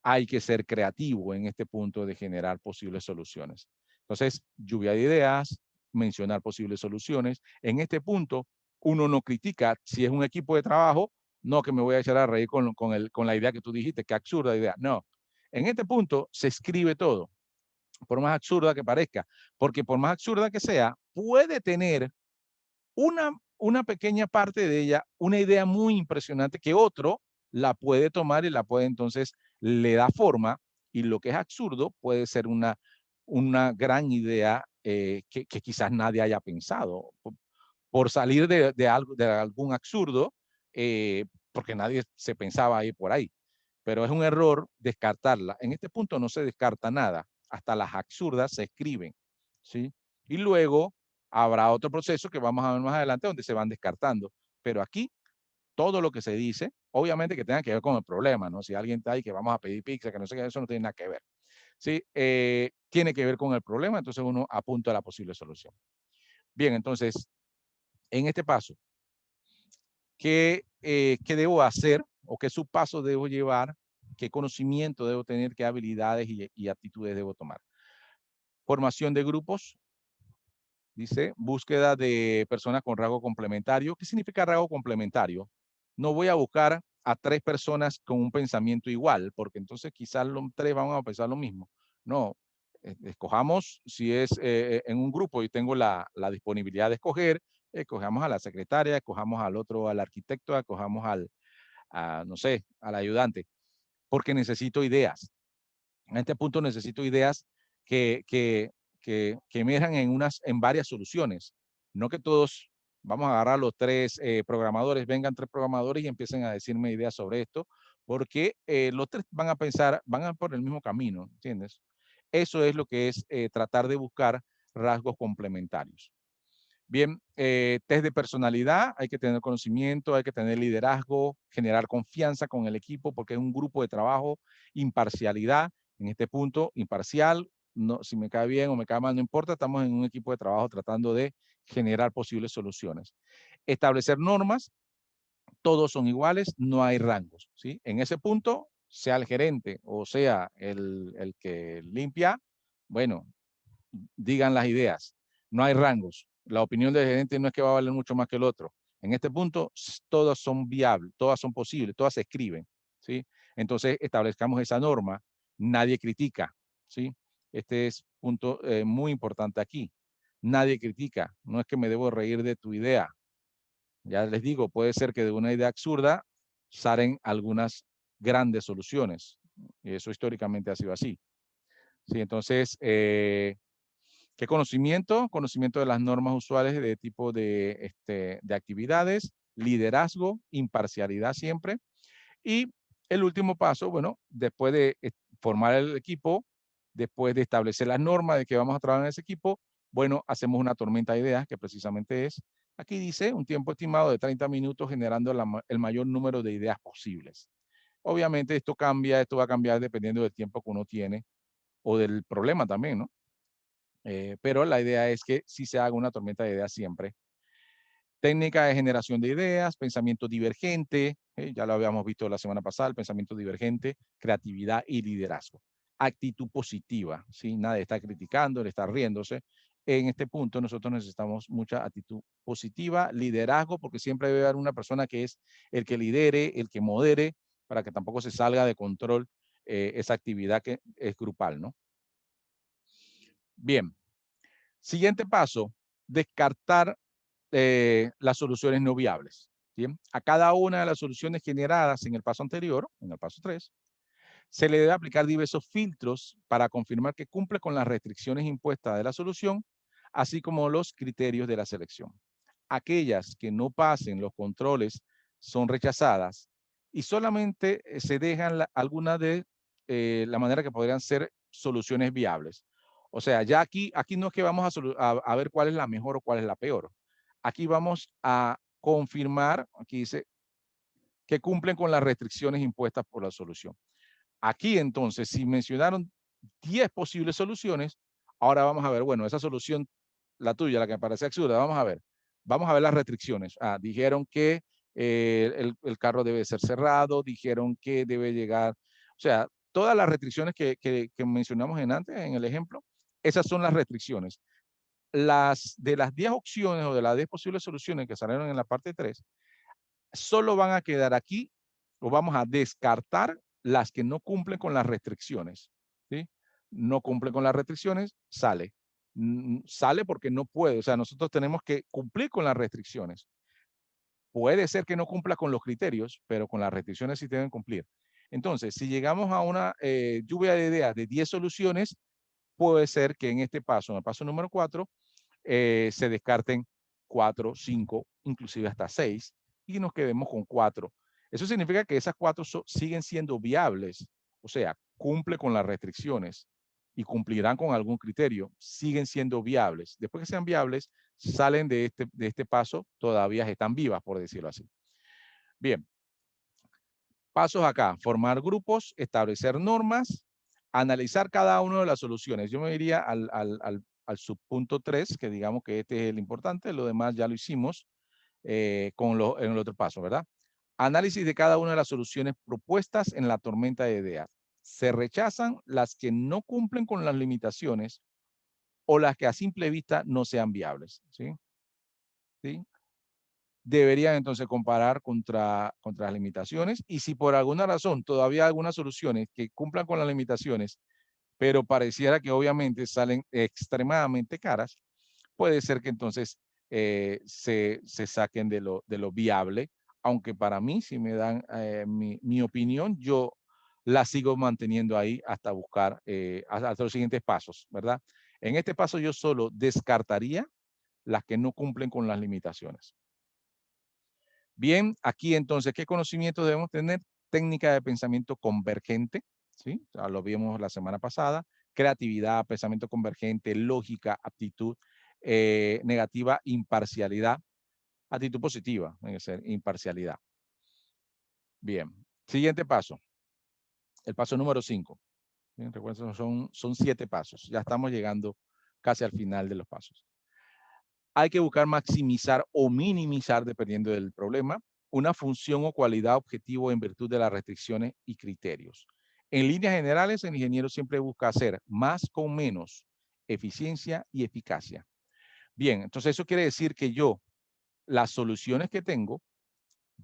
hay que ser creativo en este punto de generar posibles soluciones. Entonces, lluvia de ideas, mencionar posibles soluciones. En este punto, uno no critica si es un equipo de trabajo, no que me voy a echar a reír con la idea que tú dijiste, qué absurda idea. No, en este punto se escribe todo, por más absurda que parezca, porque por más absurda que sea, puede tener una pequeña parte de ella, una idea muy impresionante que otro la puede tomar y la puede entonces, le da forma, y lo que es absurdo puede ser una gran idea que quizás nadie haya pensado. Por salir de algún absurdo, porque nadie se pensaba ir por ahí. Pero es un error descartarla. En este punto no se descarta nada. Hasta las absurdas se escriben, ¿sí? Y luego habrá otro proceso que vamos a ver más adelante donde se van descartando. Pero aquí, todo lo que se dice, obviamente que tenga que ver con el problema, ¿no? Si alguien está ahí que vamos a pedir pizza, que no sé qué, eso no tiene nada que ver. ¿Sí? Tiene que ver con el problema, entonces uno apunta a la posible solución. Bien, entonces, en este paso, ¿qué debo hacer o qué subpasos debo llevar? ¿Qué conocimiento debo tener? ¿Qué habilidades y actitudes debo tomar? Formación de grupos, dice, búsqueda de personas con rasgo complementario. ¿Qué significa rasgo complementario? No voy a buscar a 3 personas con un pensamiento igual, porque entonces quizás los 3 van a pensar lo mismo. No, escojamos, si es en un grupo y tengo la disponibilidad de escoger, escojamos a la secretaria, escojamos al otro, al arquitecto, escojamos no sé, al ayudante, porque necesito ideas. En este punto necesito ideas que emerjan en varias soluciones. No que todos, vamos a agarrar los 3 programadores, vengan 3 programadores y empiecen a decirme ideas sobre esto, porque los 3 van a pensar, van a por el mismo camino, ¿entiendes? Eso es lo que es tratar de buscar rasgos complementarios. Bien, test de personalidad, hay que tener conocimiento, hay que tener liderazgo, generar confianza con el equipo porque es un grupo de trabajo, imparcialidad, en este punto, imparcial, no, si me cae bien o me cae mal, no importa, estamos en un equipo de trabajo tratando de generar posibles soluciones. Establecer normas, todos son iguales, no hay rangos, ¿sí? En ese punto, sea el gerente o sea el que limpia, bueno, digan las ideas. No hay rangos. La opinión del gerente no es que va a valer mucho más que el otro. En este punto, todas son viables, todas son posibles, todas se escriben, ¿sí? Entonces, establezcamos esa norma. Nadie critica, ¿sí? Este es punto muy importante aquí. Nadie critica. No es que me debo reír de tu idea. Ya les digo, puede ser que de una idea absurda salen algunas grandes soluciones. Y eso históricamente ha sido así. Sí, entonces, ¿qué conocimiento? Conocimiento de las normas usuales de tipo de actividades, liderazgo, imparcialidad siempre. Y el último paso, bueno, después de formar el equipo, después de establecer las normas de que vamos a trabajar en ese equipo, bueno, hacemos una tormenta de ideas, que precisamente es, aquí dice, un tiempo estimado de 30 minutos generando el mayor número de ideas posibles. Obviamente esto cambia, esto va a cambiar dependiendo del tiempo que uno tiene o del problema también, ¿no? Pero la idea es que sí se haga una tormenta de ideas siempre. Técnica de generación de ideas, pensamiento divergente, ya lo habíamos visto la semana pasada, el pensamiento divergente, creatividad y liderazgo. Actitud positiva, ¿sí? Nadie está criticando, le está riéndose. En este punto nosotros necesitamos mucha actitud positiva, liderazgo, porque siempre debe haber una persona que es el que lidere, el que modere, para que tampoco se salga de control esa actividad que es grupal, ¿no? Bien, siguiente paso, descartar las soluciones no viables. ¿Bien? A cada una de las soluciones generadas en el paso anterior, en el paso 3, se le debe aplicar diversos filtros para confirmar que cumple con las restricciones impuestas de la solución, así como los criterios de la selección. Aquellas que no pasen los controles son rechazadas y solamente se dejan algunas de la manera que podrían ser soluciones viables. O sea, ya aquí no es que vamos a ver cuál es la mejor o cuál es la peor. Aquí vamos a confirmar, aquí dice, que cumplen con las restricciones impuestas por la solución. Aquí entonces, si mencionaron 10 posibles soluciones, ahora vamos a ver, bueno, esa solución, la tuya, la que me parece absurda, vamos a ver las restricciones. Dijeron que el carro debe ser cerrado, dijeron que debe llegar, o sea, todas las restricciones que mencionamos antes en el ejemplo, esas son las restricciones. De las 10 opciones o de las 10 posibles soluciones que salieron en la parte 3, solo van a quedar aquí, o vamos a descartar las que no cumplen con las restricciones, ¿sí? No cumple con las restricciones, sale. Sale porque no puede, o sea, nosotros tenemos que cumplir con las restricciones. Puede ser que no cumpla con los criterios, pero con las restricciones sí deben cumplir. Entonces, si llegamos a una lluvia de ideas de 10 soluciones, puede ser que en este paso, en el paso número 4, se descarten 4, 5, inclusive hasta 6, y nos quedemos con 4. Eso significa que esas 4 siguen siendo viables, o sea, cumple con las restricciones y cumplirán con algún criterio, siguen siendo viables. Después que sean viables, salen de este paso, todavía están vivas, por decirlo así. Bien, pasos acá, formar grupos, establecer normas, analizar cada una de las soluciones. Yo me iría al subpunto 3, que digamos que este es el importante, lo demás ya lo hicimos en el otro paso, ¿verdad? Análisis de cada una de las soluciones propuestas en la tormenta de ideas. Se rechazan las que no cumplen con las limitaciones o las que a simple vista no sean viables, ¿sí? ¿Sí? Deberían entonces comparar contra las limitaciones, y si por alguna razón todavía hay algunas soluciones que cumplan con las limitaciones, pero pareciera que obviamente salen extremadamente caras, puede ser que entonces se saquen de lo viable, aunque para mí, si me dan mi opinión, yo la sigo manteniendo ahí hasta buscar, hasta los siguientes pasos, ¿verdad? En este paso yo solo descartaría las que no cumplen con las limitaciones. Bien, aquí entonces, ¿qué conocimiento debemos tener? Técnica de pensamiento convergente, ¿sí? Ya lo vimos la semana pasada. Creatividad, pensamiento convergente, lógica, aptitud negativa, imparcialidad. Actitud positiva, debe ser imparcialidad. Bien, siguiente paso. El paso número 5. Recuerden, son 7 pasos. Ya estamos llegando casi al final de los pasos. Hay que buscar maximizar o minimizar, dependiendo del problema, una función o cualidad objetivo en virtud de las restricciones y criterios. En líneas generales, el ingeniero siempre busca hacer más con menos, eficiencia y eficacia. Bien, entonces eso quiere decir que yo, las soluciones que tengo,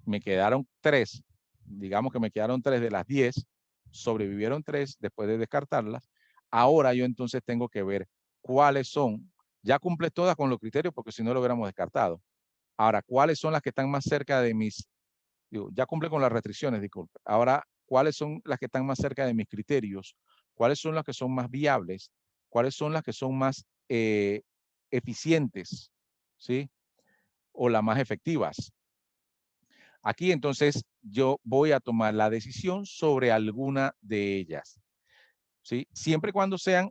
me quedaron 3, digamos que me quedaron 3 de las 10, sobrevivieron 3 después de descartarlas. Ahora yo entonces tengo que ver cuáles son, ya cumple todas con los criterios porque si no lo hubiéramos descartado. Ahora, ¿cuáles son las que están más cerca de ya cumple con las restricciones, disculpe. Ahora, ¿cuáles son las que están más cerca de mis criterios? ¿Cuáles son las que son más viables? ¿Cuáles son las que son más eficientes? ¿Sí? O las más efectivas. Aquí entonces yo voy a tomar la decisión sobre alguna de ellas, ¿sí? Siempre y cuando sean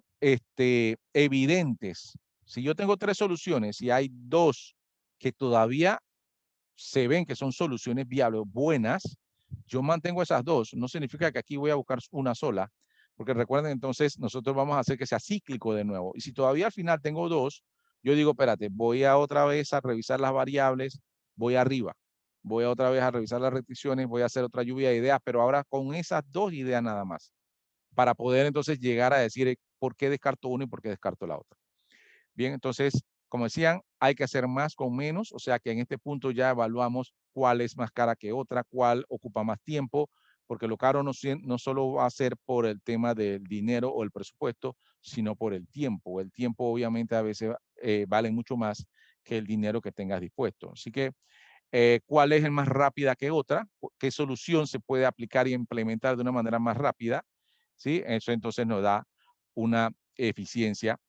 evidentes. Si yo tengo 3 soluciones y hay 2 que todavía se ven que son soluciones viables, buenas, yo mantengo esas 2. No significa que aquí voy a buscar una sola, porque recuerden, entonces nosotros vamos a hacer que sea cíclico de nuevo. Y si todavía al final tengo 2, yo digo, espérate, voy a otra vez a revisar las variables, voy arriba. Voy a otra vez a revisar las restricciones, voy a hacer otra lluvia de ideas, pero ahora con esas 2 ideas nada más, para poder entonces llegar a decir por qué descarto una y por qué descarto la otra. Bien, entonces, como decían, hay que hacer más con menos, o sea que en este punto ya evaluamos cuál es más cara que otra, cuál ocupa más tiempo, porque lo caro no solo va a ser por el tema del dinero o el presupuesto, sino por el tiempo. El tiempo obviamente a veces vale mucho más que el dinero que tengas dispuesto. Así que, ¿cuál es el más rápida que otra? ¿Qué solución se puede aplicar y implementar de una manera más rápida? ¿Sí? Eso entonces nos da una eficiencia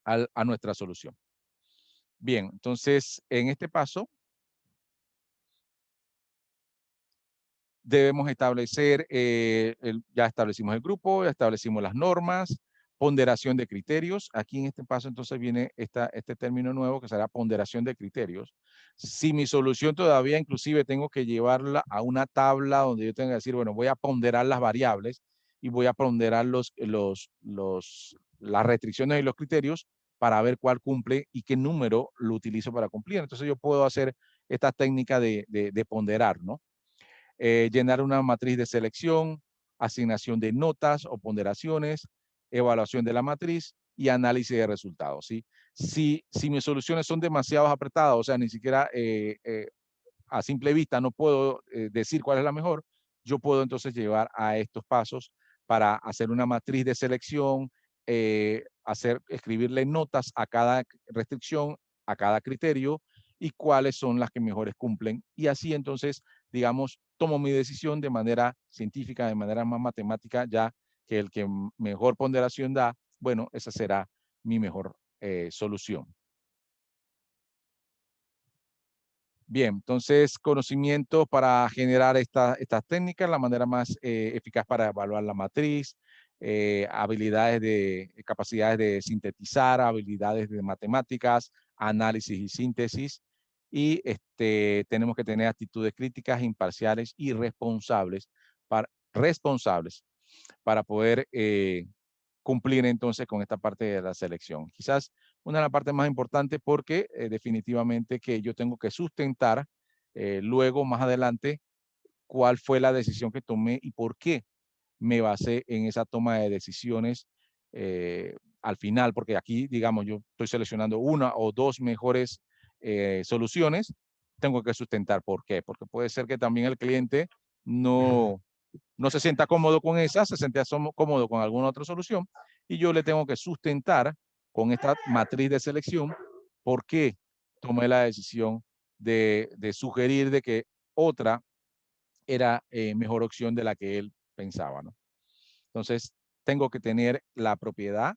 a nuestra solución. Bien, entonces en este paso debemos establecer, ya establecimos el grupo, ya establecimos las normas, ponderación de criterios. Aquí en este paso entonces viene este término nuevo que será ponderación de criterios. Si mi solución todavía inclusive tengo que llevarla a una tabla donde yo tenga que decir, bueno, voy a ponderar las variables y voy a ponderar las restricciones y los criterios para ver cuál cumple y qué número lo utilizo para cumplir. Entonces yo puedo hacer esta técnica de ponderar, ¿no? Llenar una matriz de selección, asignación de notas o ponderaciones, evaluación de la matriz y análisis de resultados, ¿sí? Si mis soluciones son demasiado apretadas, o sea, ni siquiera a simple vista no puedo decir cuál es la mejor, yo puedo entonces llevar a estos pasos para hacer una matriz de selección, escribirle notas a cada restricción, a cada criterio y cuáles son las que mejores cumplen. Y así entonces, digamos, tomo mi decisión de manera científica, de manera más matemática, ya que el que mejor ponderación da, bueno, esa será mi mejor solución. Bien, entonces conocimiento para generar estas técnicas, la manera más eficaz para evaluar la matriz, capacidades de sintetizar, habilidades de matemáticas, análisis y síntesis. Y tenemos que tener actitudes críticas, imparciales y responsables para poder cumplir entonces con esta parte de la selección. Quizás una de las partes más importantes porque definitivamente que yo tengo que sustentar luego más adelante cuál fue la decisión que tomé y por qué me basé en esa toma de decisiones al final, porque aquí, digamos, yo estoy seleccionando una o dos mejores soluciones, tengo que sustentar por qué, porque puede ser que también el cliente no se sienta cómodo con esa, se sienta cómodo con alguna otra solución y yo le tengo que sustentar con esta matriz de selección por qué tomé la decisión de sugerir de que otra era mejor opción de la que él pensaba, ¿no? Entonces, tengo que tener la propiedad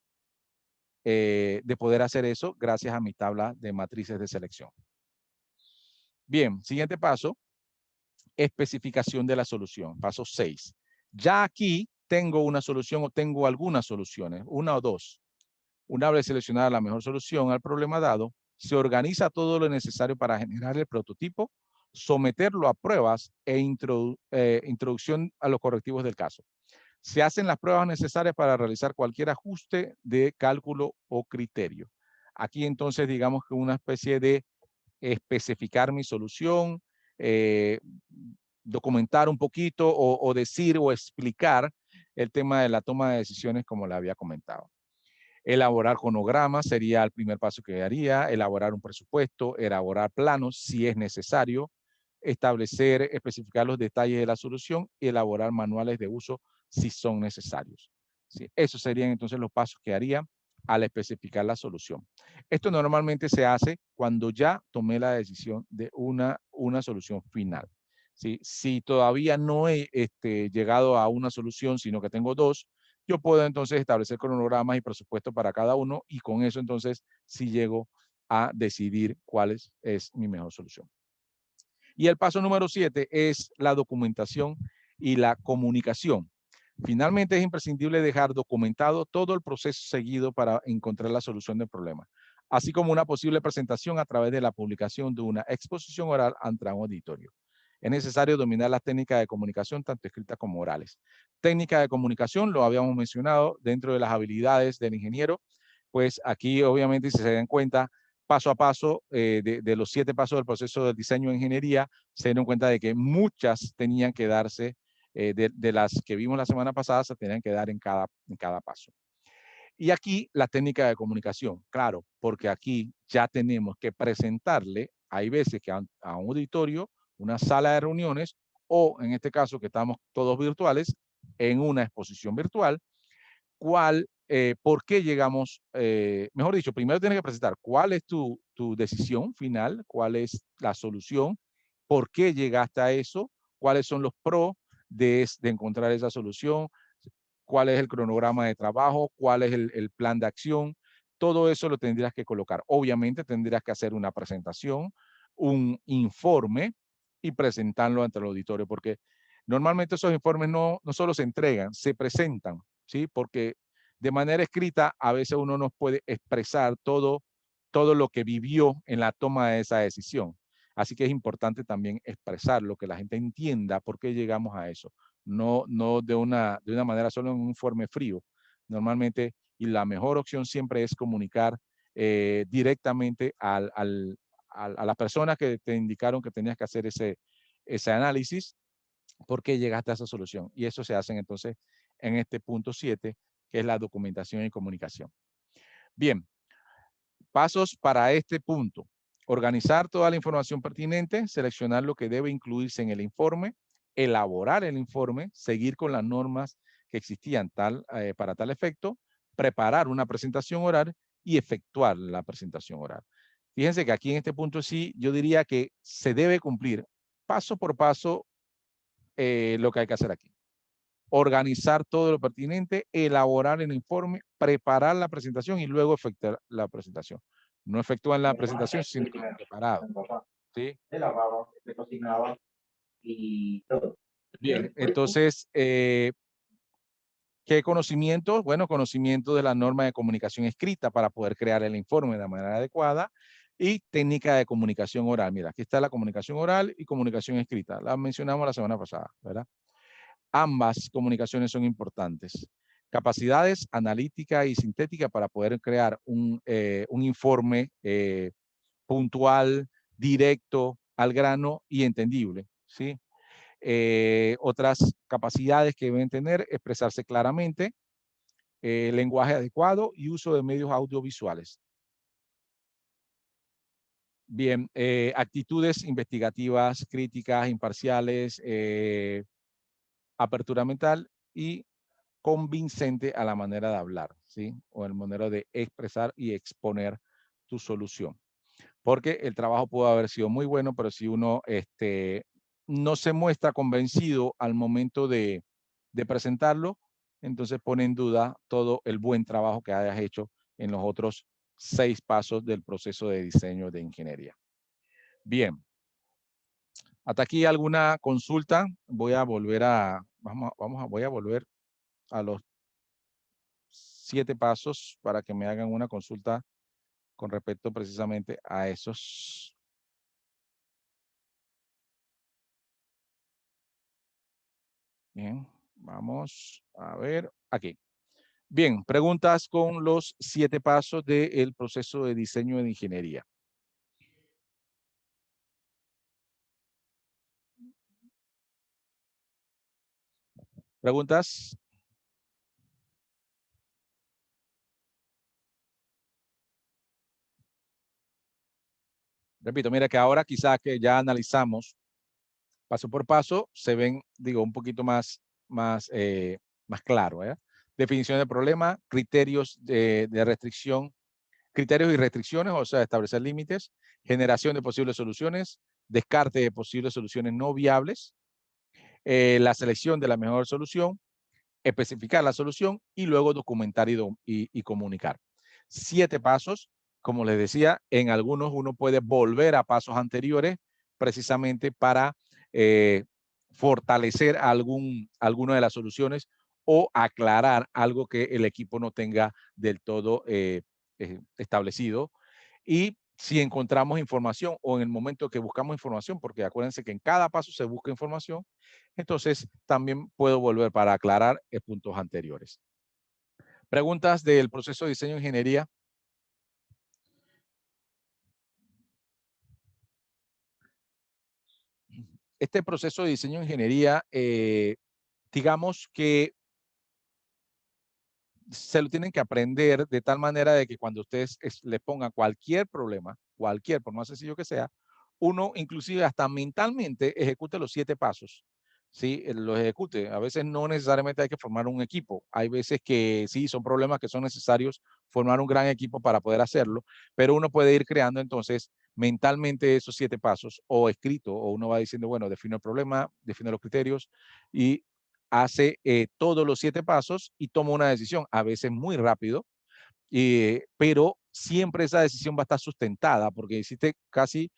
de poder hacer eso gracias a mi tabla de matrices de selección. Bien, siguiente paso, especificación de la solución, paso 6. Ya aquí tengo una solución o tengo algunas soluciones, una o dos. Una vez seleccionada la mejor solución al problema dado, se organiza todo lo necesario para generar el prototipo, someterlo a pruebas e introducción a los correctivos del caso. Se hacen las pruebas necesarias para realizar cualquier ajuste de cálculo o criterio. Aquí entonces digamos que una especie de especificar mi solución, documentar un poquito o decir o explicar el tema de la toma de decisiones como le había comentado. Elaborar cronogramas sería el primer paso que haría, elaborar un presupuesto, elaborar planos si es necesario, especificar los detalles de la solución y elaborar manuales de uso si son necesarios. ¿Sí? Esos serían entonces los pasos que haría al especificar la solución. Esto normalmente se hace cuando ya tomé la decisión de una solución final. ¿Sí? Si todavía no he llegado a una solución, sino que tengo dos, yo puedo entonces establecer cronogramas y presupuestos para cada uno y con eso entonces sí llego a decidir cuál es mi mejor solución. Y el paso número 7 es la documentación y la comunicación. Finalmente es imprescindible dejar documentado todo el proceso seguido para encontrar la solución del problema, así como una posible presentación a través de la publicación de una exposición oral ante un auditorio. Es necesario dominar las técnicas de comunicación, tanto escritas como orales. Técnica de comunicación, lo habíamos mencionado, dentro de las habilidades del ingeniero, pues aquí obviamente si se dan cuenta, paso a paso, de los 7 pasos del proceso de diseño de ingeniería, se dieron cuenta de que muchas tenían que darse, de las que vimos la semana pasada, se tenían que dar en cada paso. Y aquí la técnica de comunicación, claro, porque aquí ya tenemos que presentarle, hay veces que a un auditorio, una sala de reuniones, o en este caso que estamos todos virtuales, en una exposición virtual, por qué llegamos, mejor dicho, primero tienes que presentar cuál es tu decisión final, cuál es la solución, por qué llegaste a eso, cuáles son los pros de encontrar esa solución, cuál es el cronograma de trabajo, cuál es el plan de acción. Todo eso lo tendrías que colocar. Obviamente tendrías que hacer una presentación, un informe y presentarlo ante el auditorio, porque normalmente esos informes no solo se entregan, se presentan, ¿sí? Porque de manera escrita a veces uno no puede expresar todo lo que vivió en la toma de esa decisión. Así que es importante también expresar lo que la gente entienda por qué llegamos a eso. No de una manera solo en un informe frío. Normalmente, y la mejor opción siempre es comunicar directamente a las personas que te indicaron que tenías que hacer ese análisis por qué llegaste a esa solución. Y eso se hace entonces en este punto 7, que es la documentación y comunicación. Bien, pasos para este punto. Organizar toda la información pertinente, seleccionar lo que debe incluirse en el informe, elaborar el informe, seguir con las normas que existían para tal efecto, preparar una presentación oral y efectuar la presentación oral. Fíjense que aquí en este punto sí, yo diría que se debe cumplir paso por paso lo que hay que hacer aquí. Organizar todo lo pertinente, elaborar el informe, preparar la presentación y luego efectuar la presentación. No efectúan la presentación, sino preparado. ¿Sí? Se lavaba, se cocinaba y todo. Bien, entonces, ¿qué conocimientos? Bueno, conocimiento de la norma de comunicación escrita para poder crear el informe de manera adecuada y técnica de comunicación oral. Mira, aquí está la comunicación oral y comunicación escrita. La mencionamos la semana pasada, ¿verdad? Ambas comunicaciones son importantes. Capacidades analítica y sintética para poder crear un informe puntual, directo, al grano y entendible, ¿sí? Otras capacidades que deben tener, expresarse claramente, lenguaje adecuado y uso de medios audiovisuales. Bien, actitudes investigativas, críticas, imparciales, apertura mental y convincente a la manera de hablar, ¿sí? O el manera de expresar y exponer tu solución. Porque el trabajo pudo haber sido muy bueno, pero si uno no se muestra convencido al momento de presentarlo, entonces pone en duda todo el buen trabajo que hayas hecho en los otros 6 pasos del proceso de diseño de ingeniería. Bien. Hasta aquí alguna consulta. Voy a volver voy a volver a los 7 pasos para que me hagan una consulta con respecto precisamente a esos. Bien, vamos a ver aquí. Bien, preguntas con los 7 pasos del proceso de diseño de ingeniería. ¿Preguntas? Repito, mira que ahora quizás que ya analizamos paso por paso, se ven, digo, un poquito más claro. Definición del problema, criterios de restricción, criterios y restricciones, o sea, establecer límites, generación de posibles soluciones, descarte de posibles soluciones no viables, la selección de la mejor solución, especificar la solución y luego documentar y comunicar. 7 pasos, como les decía, en algunos uno puede volver a pasos anteriores precisamente para fortalecer alguna de las soluciones o aclarar algo que el equipo no tenga del todo establecido. Y si encontramos información o en el momento que buscamos información, porque acuérdense que en cada paso se busca información, entonces también puedo volver para aclarar puntos anteriores. Preguntas del proceso de diseño de ingeniería. Este proceso de diseño de ingeniería, digamos que se lo tienen que aprender de tal manera de que cuando ustedes le pongan cualquier problema, por más sencillo que sea, uno inclusive hasta mentalmente ejecute los 7 pasos. Sí, los ejecute. A veces no necesariamente hay que formar un equipo. Hay veces que sí, son problemas que son necesarios formar un gran equipo para poder hacerlo, pero uno puede ir creando entonces mentalmente esos 7 pasos o escrito, o uno va diciendo, bueno, defino el problema, defino los criterios y hace todos los 7 pasos y toma una decisión, a veces muy rápido, pero siempre esa decisión va a estar sustentada porque hiciste casi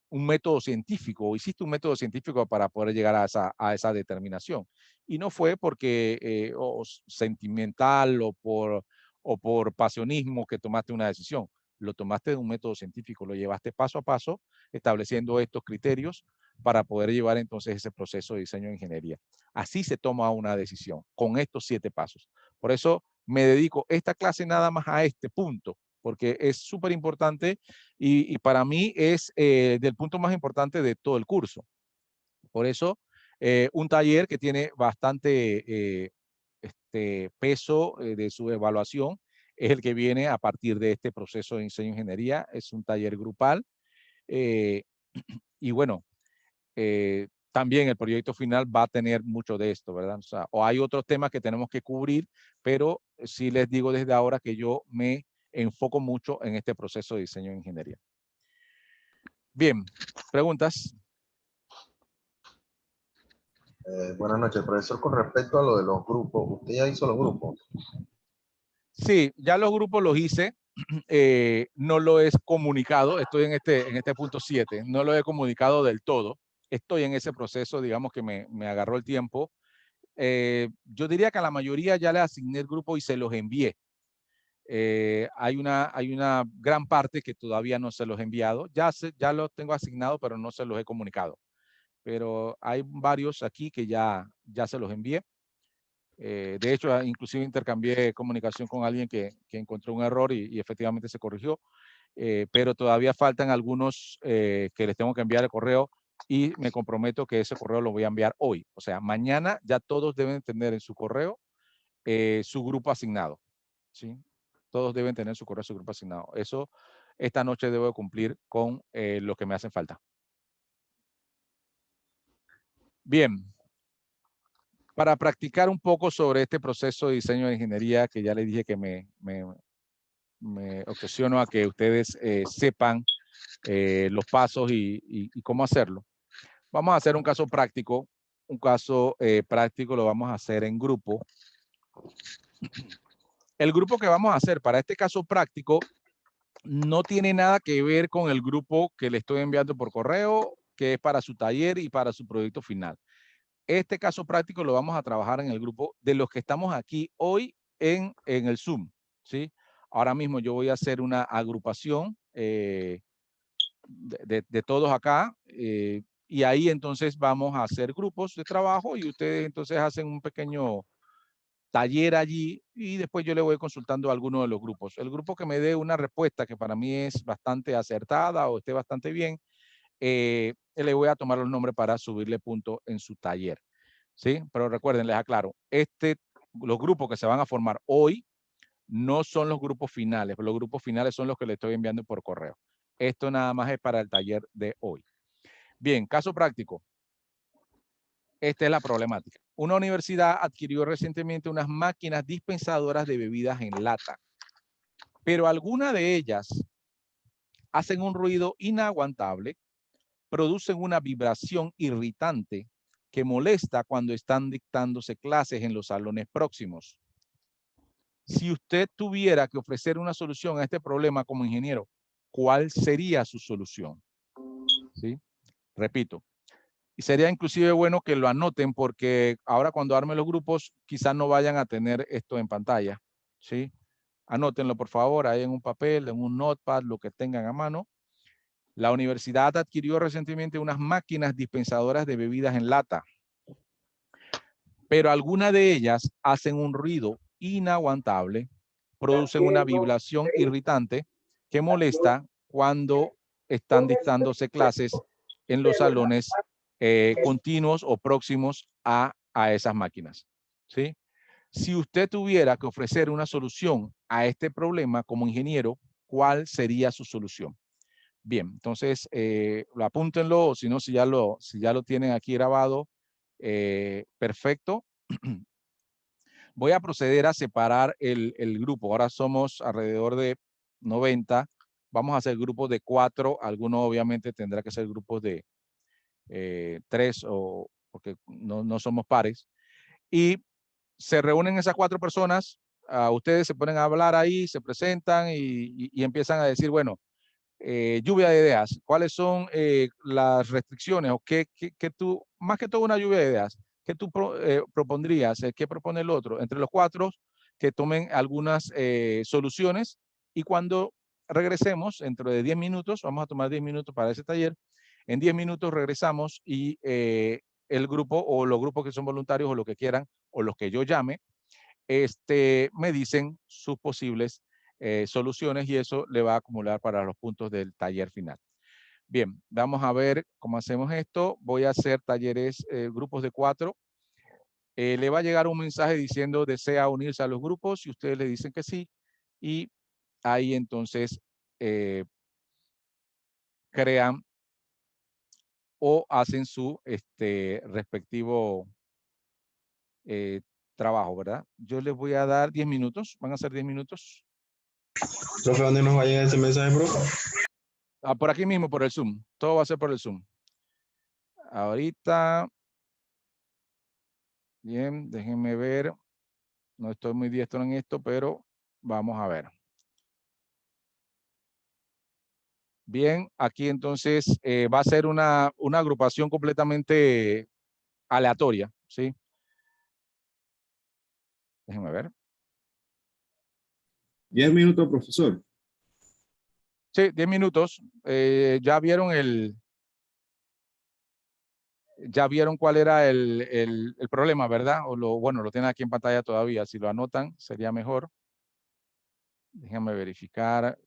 un método científico o hiciste un método científico para poder llegar a esa determinación. Y no fue porque o sentimental o por pasionismo que tomaste una decisión. Lo tomaste de un método científico, lo llevaste paso a paso, estableciendo estos criterios para poder llevar entonces ese proceso de diseño de ingeniería. Así se toma una decisión, con estos 7 pasos. Por eso me dedico esta clase nada más a este punto, porque es súper importante y para mí es del punto más importante de todo el curso. Por eso Un taller que tiene bastante peso de su evaluación es el que viene a partir de este proceso de diseño de ingeniería. Es un taller grupal. Y bueno, también el proyecto final va a tener mucho de esto, ¿verdad? O sea, o hay otros temas que tenemos que cubrir, pero sí les digo desde ahora que yo me enfoco mucho en este proceso de diseño de ingeniería. Bien, preguntas. Buenas noches, profesor. Con respecto a lo de los grupos, ¿usted ya hizo los grupos? Sí, ya los grupos los hice. No lo he comunicado. Estoy en este punto 7. No lo he comunicado del todo. Estoy en ese proceso, digamos que me agarró el tiempo. Yo diría que a la mayoría ya le asigné el grupo y se los envié. Hay una gran parte que todavía no se los he enviado. Ya los tengo asignados, pero no se los he comunicado. Pero hay varios aquí que ya se los envié. De hecho, inclusive intercambié comunicación con alguien que encontró un error y efectivamente se corrigió. Pero todavía faltan algunos que les tengo que enviar el correo y me comprometo que ese correo lo voy a enviar hoy. O sea, mañana ya todos deben tener en su correo su grupo asignado. ¿Sí? Todos deben tener su correo, su grupo asignado. Eso esta noche debo de cumplir con lo que me hacen falta. Bien. Para practicar un poco sobre este proceso de diseño de ingeniería, que ya les dije que me obsesiono a que ustedes sepan los pasos y cómo hacerlo. Vamos a hacer un caso práctico. Un caso práctico lo vamos a hacer en grupo. El grupo que vamos a hacer para este caso práctico no tiene nada que ver con el grupo que le estoy enviando por correo, que es para su taller y para su proyecto final. Este caso práctico lo vamos a trabajar en el grupo de los que estamos aquí hoy en el Zoom, ¿sí? Ahora mismo yo voy a hacer una agrupación de todos acá y ahí entonces vamos a hacer grupos de trabajo y ustedes entonces hacen un pequeño taller allí y después yo le voy consultando a alguno de los grupos. El grupo que me dé una respuesta que para mí es bastante acertada o esté bastante bien, le voy a tomar los nombres para subirle punto en su taller. ¿Sí? Pero recuerden, les aclaro, los grupos que se van a formar hoy no son los grupos finales. Los grupos finales son los que le estoy enviando por correo. Esto nada más es para el taller de hoy. Bien, caso práctico. Esta es la problemática. Una universidad adquirió recientemente unas máquinas dispensadoras de bebidas en lata, pero algunas de ellas hacen un ruido inaguantable, producen una vibración irritante que molesta cuando están dictándose clases en los salones próximos. Si usted tuviera que ofrecer una solución a este problema como ingeniero, ¿cuál sería su solución? ¿Sí? Repito. Y sería inclusive bueno que lo anoten porque ahora cuando armen los grupos quizás no vayan a tener esto en pantalla. ¿Sí? Anótenlo por favor ahí en un papel, en un notepad, lo que tengan a mano. La universidad adquirió recientemente unas máquinas dispensadoras de bebidas en lata, pero algunas de ellas hacen un ruido inaguantable, producen una vibración irritante que molesta cuando están dictándose clases en los salones continuos o próximos a esas máquinas. ¿Sí? Si usted tuviera que ofrecer una solución a este problema como ingeniero, ¿cuál sería su solución? Bien, entonces apúntenlo, o si no, si ya lo tienen aquí grabado, perfecto. Voy a proceder a separar el grupo. Ahora somos alrededor de 90. Vamos a hacer grupos de 4. Algunos obviamente tendrá que ser grupos de 3 porque no somos pares. Y se reúnen esas 4 personas. Ustedes se ponen a hablar ahí, se presentan y empiezan a decir, bueno, lluvia de ideas. ¿Cuáles son las restricciones o qué tú, más que todo una lluvia de ideas, qué tú propondrías, qué propone el otro? Entre los 4 que tomen algunas soluciones y cuando regresemos, dentro de 10 minutos, vamos a tomar 10 minutos para ese taller, en 10 minutos regresamos y el grupo o los grupos que son voluntarios o lo que quieran o los que yo llame, me dicen sus posibles soluciones y eso le va a acumular para los puntos del taller final. Bien, vamos a ver cómo hacemos esto. Voy a hacer talleres, grupos de 4. Le va a llegar un mensaje diciendo desea unirse a los grupos y ustedes le dicen que sí. Y ahí entonces crean o hacen su respectivo trabajo, ¿verdad? Yo les voy a dar 10 minutos. Van a ser 10 minutos. Profe, ¿dónde nos va a llegar ese mensaje, profe? Por aquí mismo, por el Zoom. Todo va a ser por el Zoom. Ahorita. Bien, déjenme ver. No estoy muy diestro en esto, pero vamos a ver. Bien, aquí entonces va a ser una agrupación completamente aleatoria, ¿sí? Déjenme ver. 10 minutos, profesor. Sí, 10 minutos. Ya vieron cuál era el problema, ¿verdad? Bueno, lo tienen aquí en pantalla todavía. Si lo anotan, sería mejor. Déjenme verificar.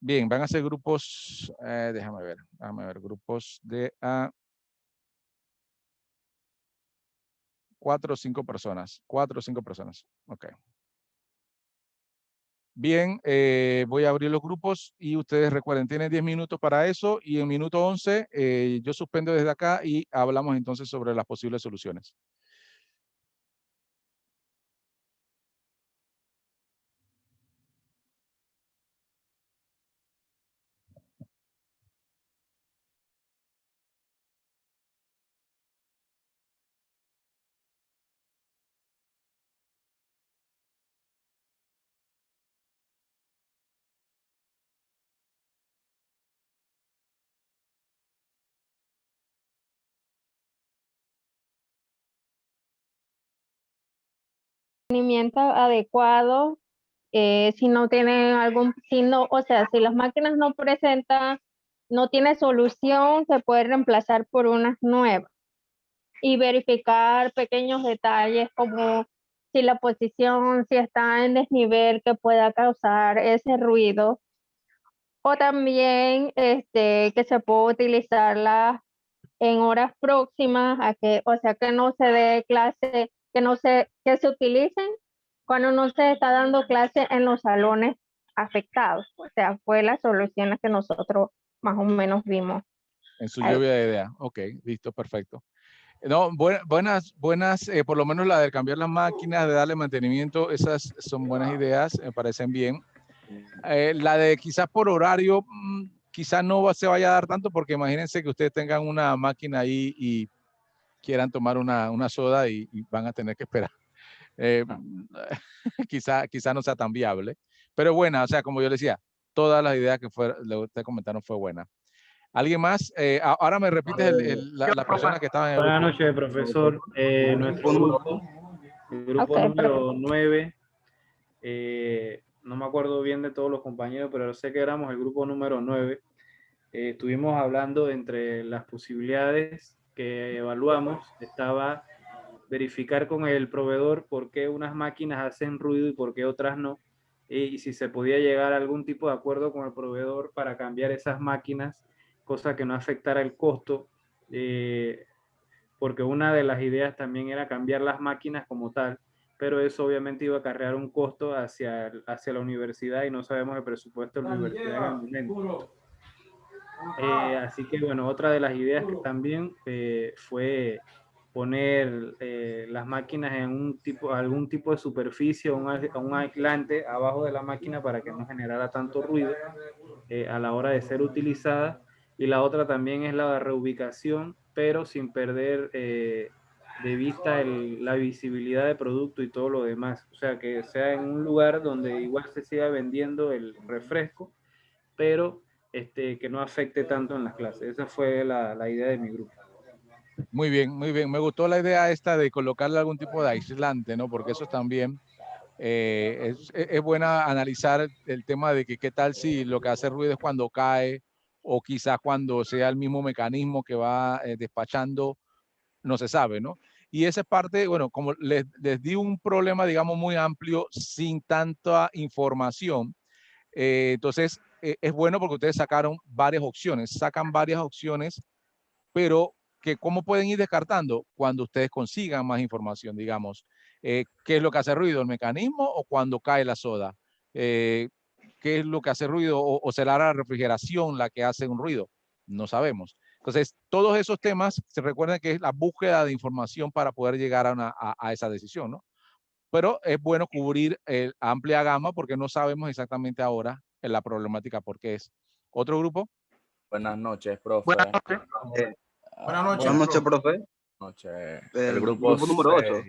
Bien, van a ser grupos, déjame ver, grupos de 4 o 5 personas. 4 o 5 personas. Ok. Bien, voy a abrir los grupos y ustedes recuerden, tienen 10 minutos para eso y en minuto 11 yo suspendo desde acá y hablamos entonces sobre las posibles soluciones. Adecuado, si no tiene algún signo, o sea, si las máquinas no presentan, no tiene solución, se puede reemplazar por unas nuevas y verificar pequeños detalles como si la posición, si está en desnivel que pueda causar ese ruido, o también que se puede utilizarla en horas próximas a que, o sea, que no se dé clase, que se utilicen cuando no se está dando clase en los salones afectados. O sea, fue las soluciones que nosotros más o menos vimos. En su lluvia de ideas. Ok, listo, perfecto. No, buenas, por lo menos la de cambiar las máquinas, de darle mantenimiento, esas son buenas ideas, me parecen bien. La de quizás por horario, quizás no se vaya a dar tanto porque imagínense que ustedes tengan una máquina ahí y quieran tomar una soda y van a tener que esperar. Quizá no sea tan viable, pero buena, o sea, como yo le decía, todas las ideas que ustedes comentaron fue buena. ¿Alguien más? Ahora me repites la persona que estaba en el grupo. Buenas noches, profesor. Nuestro grupo, el grupo número 9, no me acuerdo bien de todos los compañeros, pero sé que éramos el grupo número 9. Estuvimos hablando entre las posibilidades que evaluamos, estaba verificar con el proveedor por qué unas máquinas hacen ruido y por qué otras no, y si se podía llegar a algún tipo de acuerdo con el proveedor para cambiar esas máquinas, cosa que no afectara el costo, porque una de las ideas también era cambiar las máquinas como tal, pero eso obviamente iba a acarrear un costo hacia la universidad y no sabemos el presupuesto de la universidad en el momento. Así que bueno, otra de las ideas que también fue poner las máquinas en algún tipo de superficie o un aislante abajo de la máquina para que no generara tanto ruido a la hora de ser utilizada. Y la otra también es la reubicación, pero sin perder de vista la visibilidad de producto y todo lo demás. O sea, que sea en un lugar donde igual se siga vendiendo el refresco, pero que no afecte tanto en las clases. Esa fue la idea de mi grupo. Muy bien, muy bien. Me gustó la idea esta de colocarle algún tipo de aislante, ¿no? Porque eso también es buena analizar el tema de que qué tal si lo que hace ruido es cuando cae o quizás cuando sea el mismo mecanismo que va despachando, no se sabe, ¿no? Y esa es parte, bueno, como les di un problema, digamos, muy amplio, sin tanta información, entonces es bueno porque ustedes sacaron varias opciones, sacan varias opciones, pero que cómo pueden ir descartando cuando ustedes consigan más información, digamos. ¿Qué es lo que hace ruido? ¿El mecanismo o cuando cae la soda? ¿Qué es lo que hace ruido? ¿O será la refrigeración la que hace un ruido? No sabemos. Entonces, todos esos temas, se recuerden que es la búsqueda de información para poder llegar a esa decisión, ¿no? Pero es bueno cubrir amplia gama porque no sabemos exactamente ahora la problemática por qué es. ¿Otro grupo? Buenas noches, profe. Buenas noches. Buenas noches, profe. Noches. El grupo número 8.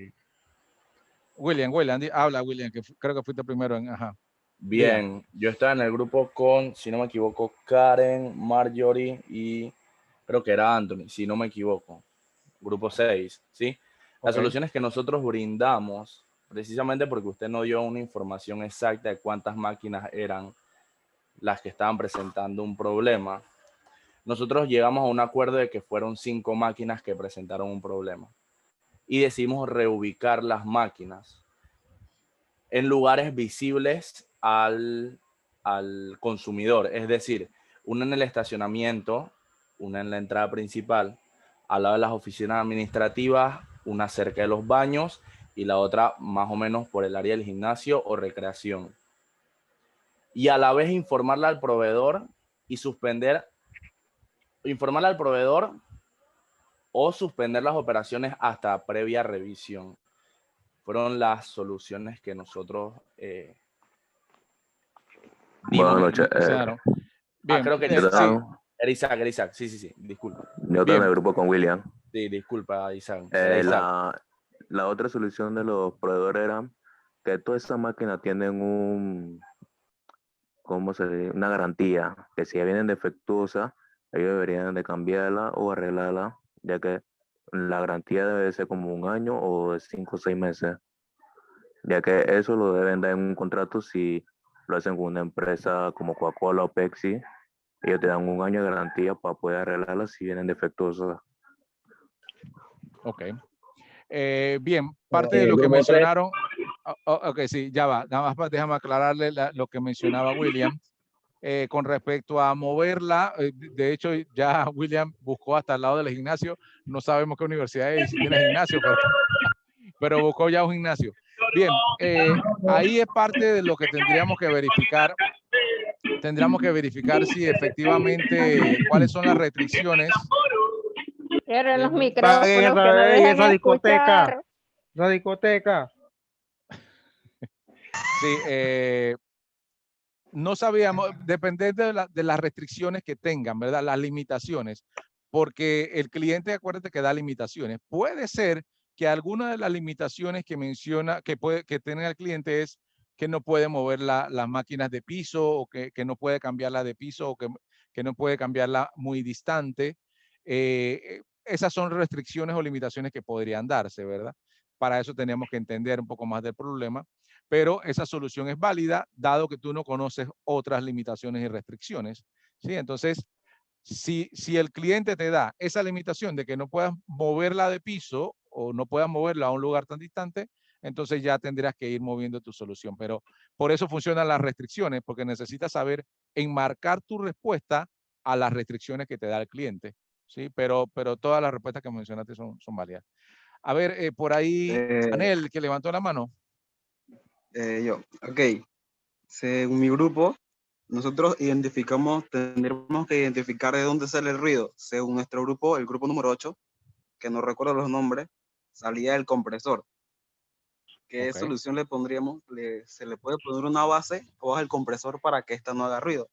William, habla William, que creo que fuiste primero en, ajá. Bien, yo estaba en el grupo con, si no me equivoco, Karen, Marjorie y creo que era Anthony, si no me equivoco. Grupo 6, ¿sí? Las soluciones que nosotros brindamos, precisamente porque usted no dio una información exacta de cuántas máquinas eran las que estaban presentando un problema, nosotros llegamos a un acuerdo de que fueron 5 máquinas que presentaron un problema y decidimos reubicar las máquinas en lugares visibles al consumidor, es decir, una en el estacionamiento, una en la entrada principal, al lado de las oficinas administrativas, una cerca de los baños y la otra más o menos por el área del gimnasio o recreación. Y a la vez informarle al proveedor y informarle al proveedor o suspender las operaciones hasta previa revisión. Fueron las soluciones que nosotros Buenas noches. Bien, creo que era Isaac, sí, disculpa. Yo estaba en el grupo con William. Sí, disculpa, Isaac. La otra solución de los proveedores era que todas esas máquinas tienen una garantía, que si vienen defectuosas, ellos deberían de cambiarla o arreglarla, ya que la garantía debe ser como 1 año o de 5 o 6 meses, ya que eso lo deben dar en un contrato si lo hacen con una empresa como Coca-Cola o Pepsi. Ellos te dan 1 año de garantía para poder arreglarla si vienen defectuosas. Ok. Bien, parte de lo que mencionaron, ok, sí, ya va, nada más déjame aclararle lo que mencionaba William, con respecto a moverla, de hecho ya William buscó hasta el lado del gimnasio, no sabemos qué universidad es, si tiene gimnasio, pero buscó ya un gimnasio. Bien, ahí es parte de lo que tendríamos que verificar si efectivamente cuáles son las restricciones. Cierren los micrófonos que no dejen escuchar. La discoteca. Sí, no sabíamos, dependiendo de las restricciones que tengan, ¿verdad? Las limitaciones, porque el cliente, acuérdate que da limitaciones. Puede ser que alguna de las limitaciones que menciona, que tiene el cliente es que no puede mover las máquinas de piso o que no puede cambiarla de piso o que no puede cambiarla muy distante. Esas son restricciones o limitaciones que podrían darse, ¿verdad? Para eso tenemos que entender un poco más del problema, pero esa solución es válida dado que tú no conoces otras limitaciones y restricciones, ¿sí? Entonces, si el cliente te da esa limitación de que no puedas moverla de piso o no puedas moverla a un lugar tan distante, entonces ya tendrás que ir moviendo tu solución. Pero por eso funcionan las restricciones, porque necesitas saber enmarcar tu respuesta a las restricciones que te da el cliente, ¿sí? Pero todas las respuestas que mencionaste son válidas. A ver, por ahí, Anel, que levantó la mano. Ok. Según mi grupo, nosotros tendremos que identificar de dónde sale el ruido. Según nuestro grupo, el grupo número 8, que no recuerdo los nombres, salía del compresor. ¿Qué solución le pondríamos? Se le puede poner una base o al compresor para que ésta no haga ruido.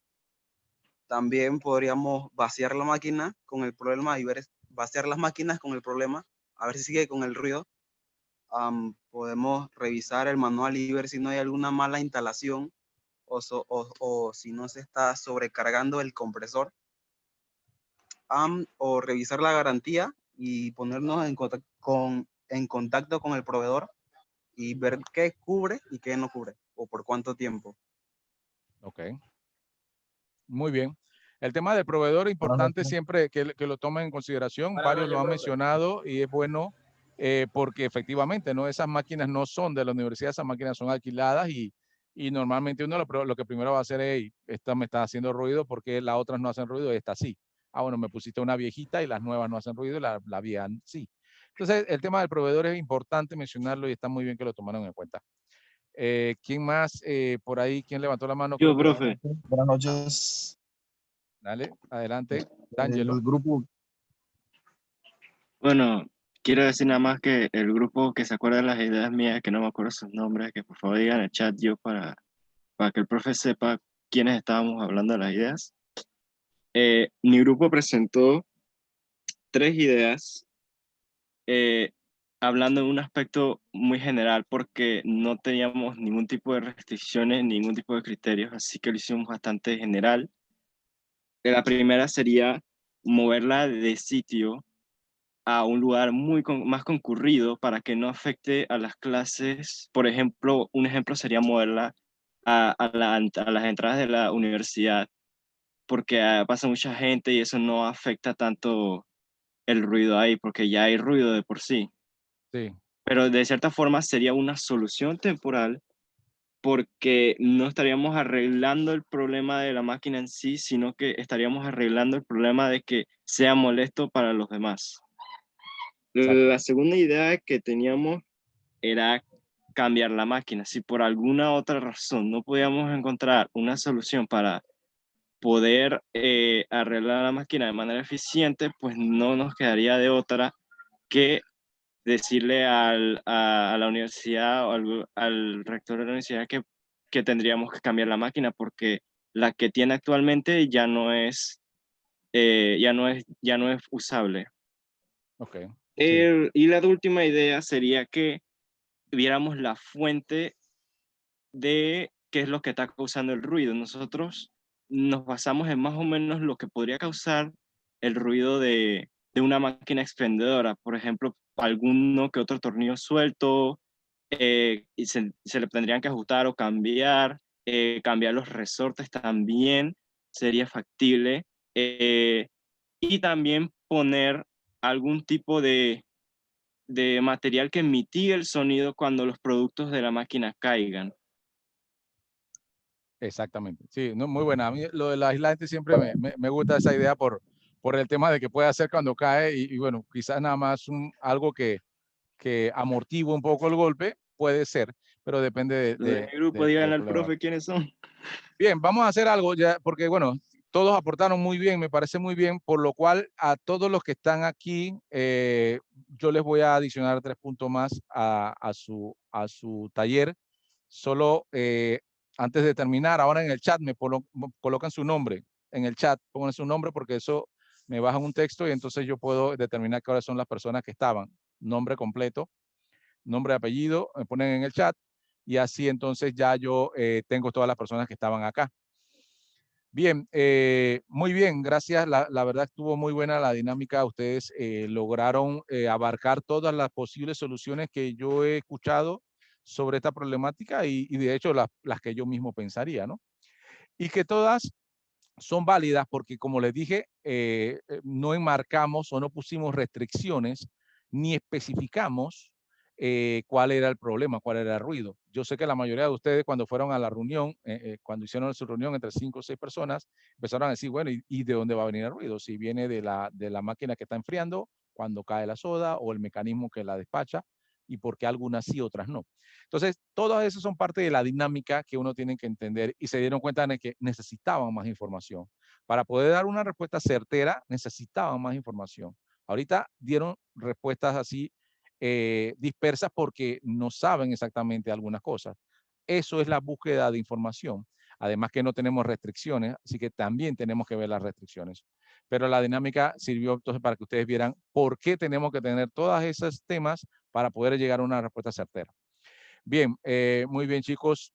También podríamos vaciar la máquina con el problema y vaciar las máquinas con el problema, a ver si sigue con el ruido. Podemos revisar el manual y ver si no hay alguna mala instalación o si no se está sobrecargando el compresor. O revisar la garantía y ponernos en contacto con el proveedor y ver qué cubre y qué no cubre o por cuánto tiempo. Ok. Muy bien. El tema del proveedor es importante siempre que lo tomen en consideración. Varios lo han mencionado y es bueno porque efectivamente, ¿no? Esas máquinas no son de la universidad, esas máquinas son alquiladas y normalmente uno lo que primero va a hacer es, esta me está haciendo ruido porque las otras no hacen ruido y esta sí. Ah, bueno, me pusiste una viejita y las nuevas no hacen ruido y la vieja sí. Entonces, el tema del proveedor es importante mencionarlo y está muy bien que lo tomaron en cuenta. ¿Quién más por ahí? ¿Quién levantó la mano? Yo, profe. Buenas noches. Dale, adelante. D'Angelo. El grupo, Bueno, quiero decir nada más que el grupo que se acuerda de las ideas mías, que no me acuerdo sus nombres, que por favor digan en el chat yo para que el profe sepa quiénes estábamos hablando de las ideas. Mi grupo presentó 3 ideas hablando en un aspecto muy general porque no teníamos ningún tipo de restricciones, ningún tipo de criterios, así que lo hicimos bastante general. La primera sería moverla de sitio a un lugar más concurrido para que no afecte a las clases. Por ejemplo, un ejemplo sería moverla a las entradas de la universidad, porque pasa mucha gente y eso no afecta tanto el ruido ahí, porque ya hay ruido de por sí. Sí. Pero de cierta forma sería una solución temporal porque no estaríamos arreglando el problema de la máquina en sí, sino que estaríamos arreglando el problema de que sea molesto para los demás. La segunda idea que teníamos era cambiar la máquina. Si por alguna otra razón no podíamos encontrar una solución para poder arreglar la máquina de manera eficiente, pues no nos quedaría de otra que decirle a la universidad o al rector de la universidad que tendríamos que cambiar la máquina porque la que tiene actualmente ya no es usable. Ok. Y la última idea sería que viéramos la fuente de qué es lo que está causando el ruido. Nosotros nos basamos en más o menos lo que podría causar el ruido de una máquina expendedora. Por ejemplo, alguno que otro tornillo suelto, y se le tendrían que ajustar o cambiar. Cambiar los resortes también sería factible. Y también poner algún tipo de material que mitigue el sonido cuando los productos de la máquina caigan. Exactamente. Sí, no, muy buena. A mí lo del aislante siempre me gusta esa idea por el tema de que puede hacer cuando cae y bueno, quizás nada más algo que amortigua un poco el golpe, puede ser, pero depende de mi grupo, díganle al profe quiénes son. Bien, vamos a hacer algo ya, porque bueno, todos aportaron muy bien, me parece muy bien, por lo cual a todos los que están aquí, yo les voy a adicionar 3 puntos más a su taller. Solo antes de terminar, ahora en el chat me colocan su nombre, en el chat pongan su nombre porque eso me baja un texto y entonces yo puedo determinar cuáles son las personas que estaban, nombre completo, nombre, apellido, me ponen en el chat y así entonces ya yo tengo todas las personas que estaban acá. Bien, muy bien, gracias. La verdad estuvo muy buena la dinámica. Ustedes lograron abarcar todas las posibles soluciones que yo he escuchado sobre esta problemática y de hecho las que yo mismo pensaría, ¿no? Y que todas son válidas porque, como les dije, no enmarcamos o no pusimos restricciones ni especificamos cuál era el problema, cuál era el ruido. Yo sé que la mayoría de ustedes cuando fueron a la reunión, cuando hicieron su reunión entre 5 o 6 personas, empezaron a decir, bueno, ¿y de dónde va a venir el ruido? Si viene de la máquina que está enfriando, cuando cae la soda o el mecanismo que la despacha y por qué algunas sí, otras no. Entonces, todas esas son parte de la dinámica que uno tiene que entender y se dieron cuenta de que necesitaban más información. Para poder dar una respuesta certera, necesitaban más información. Ahorita dieron respuestas así dispersas porque no saben exactamente algunas cosas. Eso es la búsqueda de información. Además que no tenemos restricciones, así que también tenemos que ver las restricciones. Pero la dinámica sirvió entonces para que ustedes vieran por qué tenemos que tener todos esos temas para poder llegar a una respuesta certera. Bien, muy bien chicos.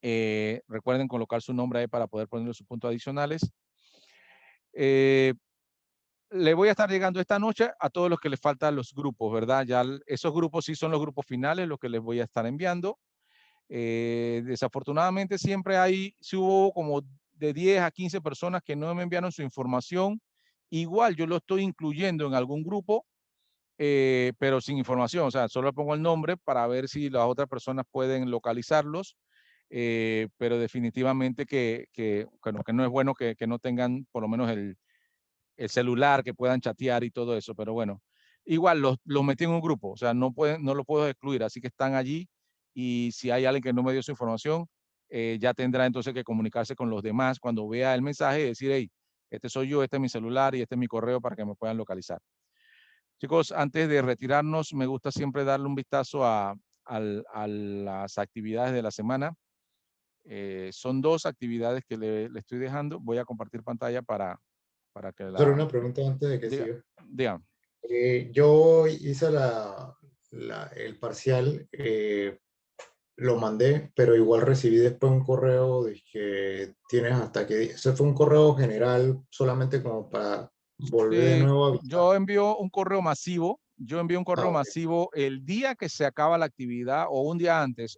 Recuerden colocar su nombre ahí para poder ponerle sus puntos adicionales. Le voy a estar llegando esta noche a todos los que les faltan los grupos, ¿verdad? Ya esos grupos sí son los grupos finales, los que les voy a estar enviando. Desafortunadamente siempre sí hubo como de 10 a 15 personas que no me enviaron su información. Igual yo lo estoy incluyendo en algún grupo pero sin información. O sea, solo pongo el nombre para ver si las otras personas pueden localizarlos, pero definitivamente que no es bueno que no tengan por lo menos el celular, que puedan chatear y todo eso, pero bueno, igual los metí en un grupo, o sea, no lo puedo excluir, así que están allí y si hay alguien que no me dio su información, ya tendrá entonces que comunicarse con los demás cuando vea el mensaje y decir, hey, este soy yo, este es mi celular y este es mi correo para que me puedan localizar. Chicos, antes de retirarnos, me gusta siempre darle un vistazo a las actividades de la semana. Son 2 actividades que le estoy dejando. Voy a compartir pantalla para que Solo la... una pregunta antes de que Diga, siga. diga. Yo hice el parcial, lo mandé, pero igual recibí después un correo de que tienes hasta que... Ese fue un correo general solamente como para volver de nuevo a avisar. Yo envío un correo masivo. Yo envío un correo ok. masivo el día que se acaba la actividad o un día antes.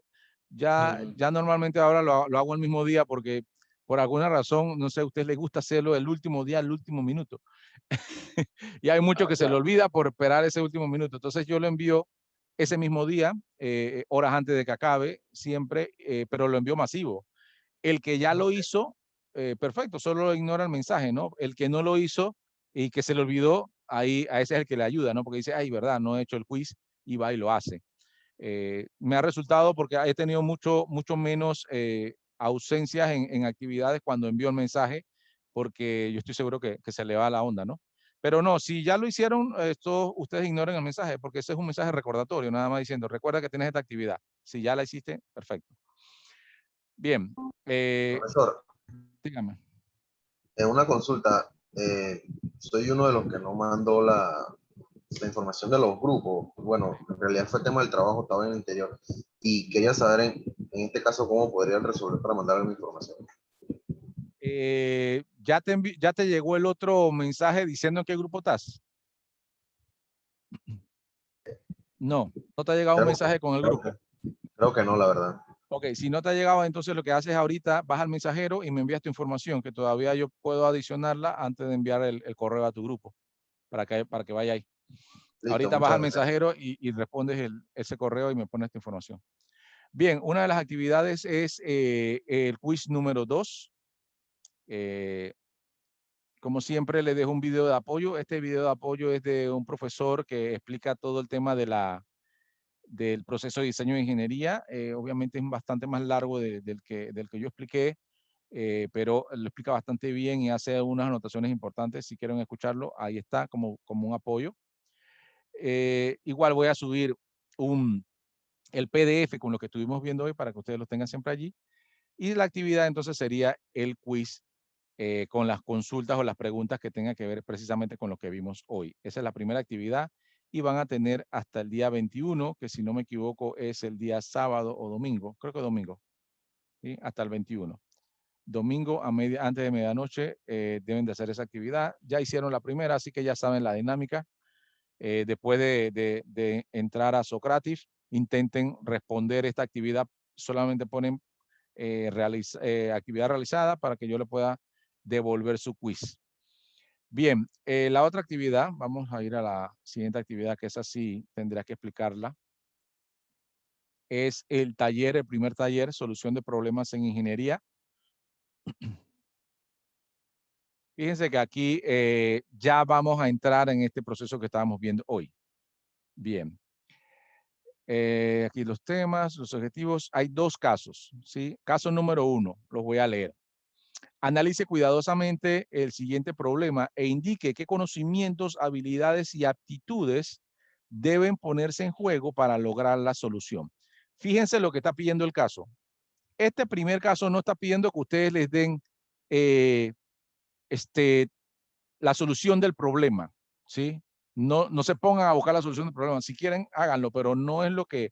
Ya normalmente ahora lo hago el mismo día porque por alguna razón, no sé, a ustedes les gusta hacerlo el último día, el último minuto. Y hay mucho que se le olvida por esperar ese último minuto. Entonces yo lo envío ese mismo día, horas antes de que acabe, siempre, pero lo envío masivo. El que ya lo hizo, perfecto, solo ignora el mensaje, ¿no? El que no lo hizo y que se le olvidó, ahí a ese es el que le ayuda, ¿no? Porque dice, ay, verdad, no he hecho el quiz y va y lo hace. Me ha resultado porque he tenido mucho menos ausencias en actividades cuando envío el mensaje, porque yo estoy seguro que se le va la onda, ¿no? Pero no, si ya lo hicieron, esto, ustedes ignoren el mensaje, porque ese es un mensaje recordatorio, nada más diciendo, recuerda que tienes esta actividad. Si ya la hiciste, perfecto. Bien. Profesor, Dígame. una consulta. Soy uno de los que no mandó la información de los grupos. Bueno, en realidad fue tema del trabajo, estaba en el interior. Y quería saber en este caso cómo podrían resolver para mandarle mi información. ¿Ya te llegó el otro mensaje diciendo en qué grupo estás? No te ha llegado un mensaje con el grupo. Creo que no, la verdad. Ok, si no te ha llegado, entonces lo que haces ahorita, vas al mensajero y me envías tu información, que todavía yo puedo adicionarla antes de enviar el correo a tu grupo, para que vaya ahí. Listo, Ahorita vas al muchas gracias. mensajero y respondes ese correo y me pones tu información. Bien, una de las actividades es el quiz número 2. Como siempre, le dejo un video de apoyo. Este video de apoyo es de un profesor que explica todo el tema del proceso de diseño de ingeniería. Obviamente es bastante más largo del que yo expliqué, pero lo explica bastante bien y hace unas anotaciones importantes. Si quieren escucharlo, ahí está como un apoyo. Igual voy a subir el PDF con lo que estuvimos viendo hoy para que ustedes lo tengan siempre allí. Y la actividad entonces sería el quiz con las consultas o las preguntas que tengan que ver precisamente con lo que vimos hoy. Esa es la primera actividad y van a tener hasta el día 21, que si no me equivoco es el día sábado o domingo, creo que domingo, ¿sí? Hasta el 21. Domingo antes de medianoche deben de hacer esa actividad. Ya hicieron la primera, así que ya saben la dinámica. Después de entrar a Socrative, intenten responder esta actividad. Solamente ponen actividad realizada para que yo le pueda devolver su quiz. Bien, la otra actividad, vamos a ir a la siguiente actividad, que es así, tendría que explicarla. Es el primer taller, solución de problemas en ingeniería. Fíjense que aquí ya vamos a entrar en este proceso que estábamos viendo hoy. Bien. Aquí los temas, los objetivos. Hay 2 casos, ¿sí? Caso número 1, los voy a leer. Analice cuidadosamente el siguiente problema e indique qué conocimientos, habilidades y aptitudes deben ponerse en juego para lograr la solución. Fíjense lo que está pidiendo el caso. Este primer caso no está pidiendo que ustedes les den la solución del problema, ¿sí? No se pongan a buscar la solución del problema. Si quieren, háganlo, pero no es lo que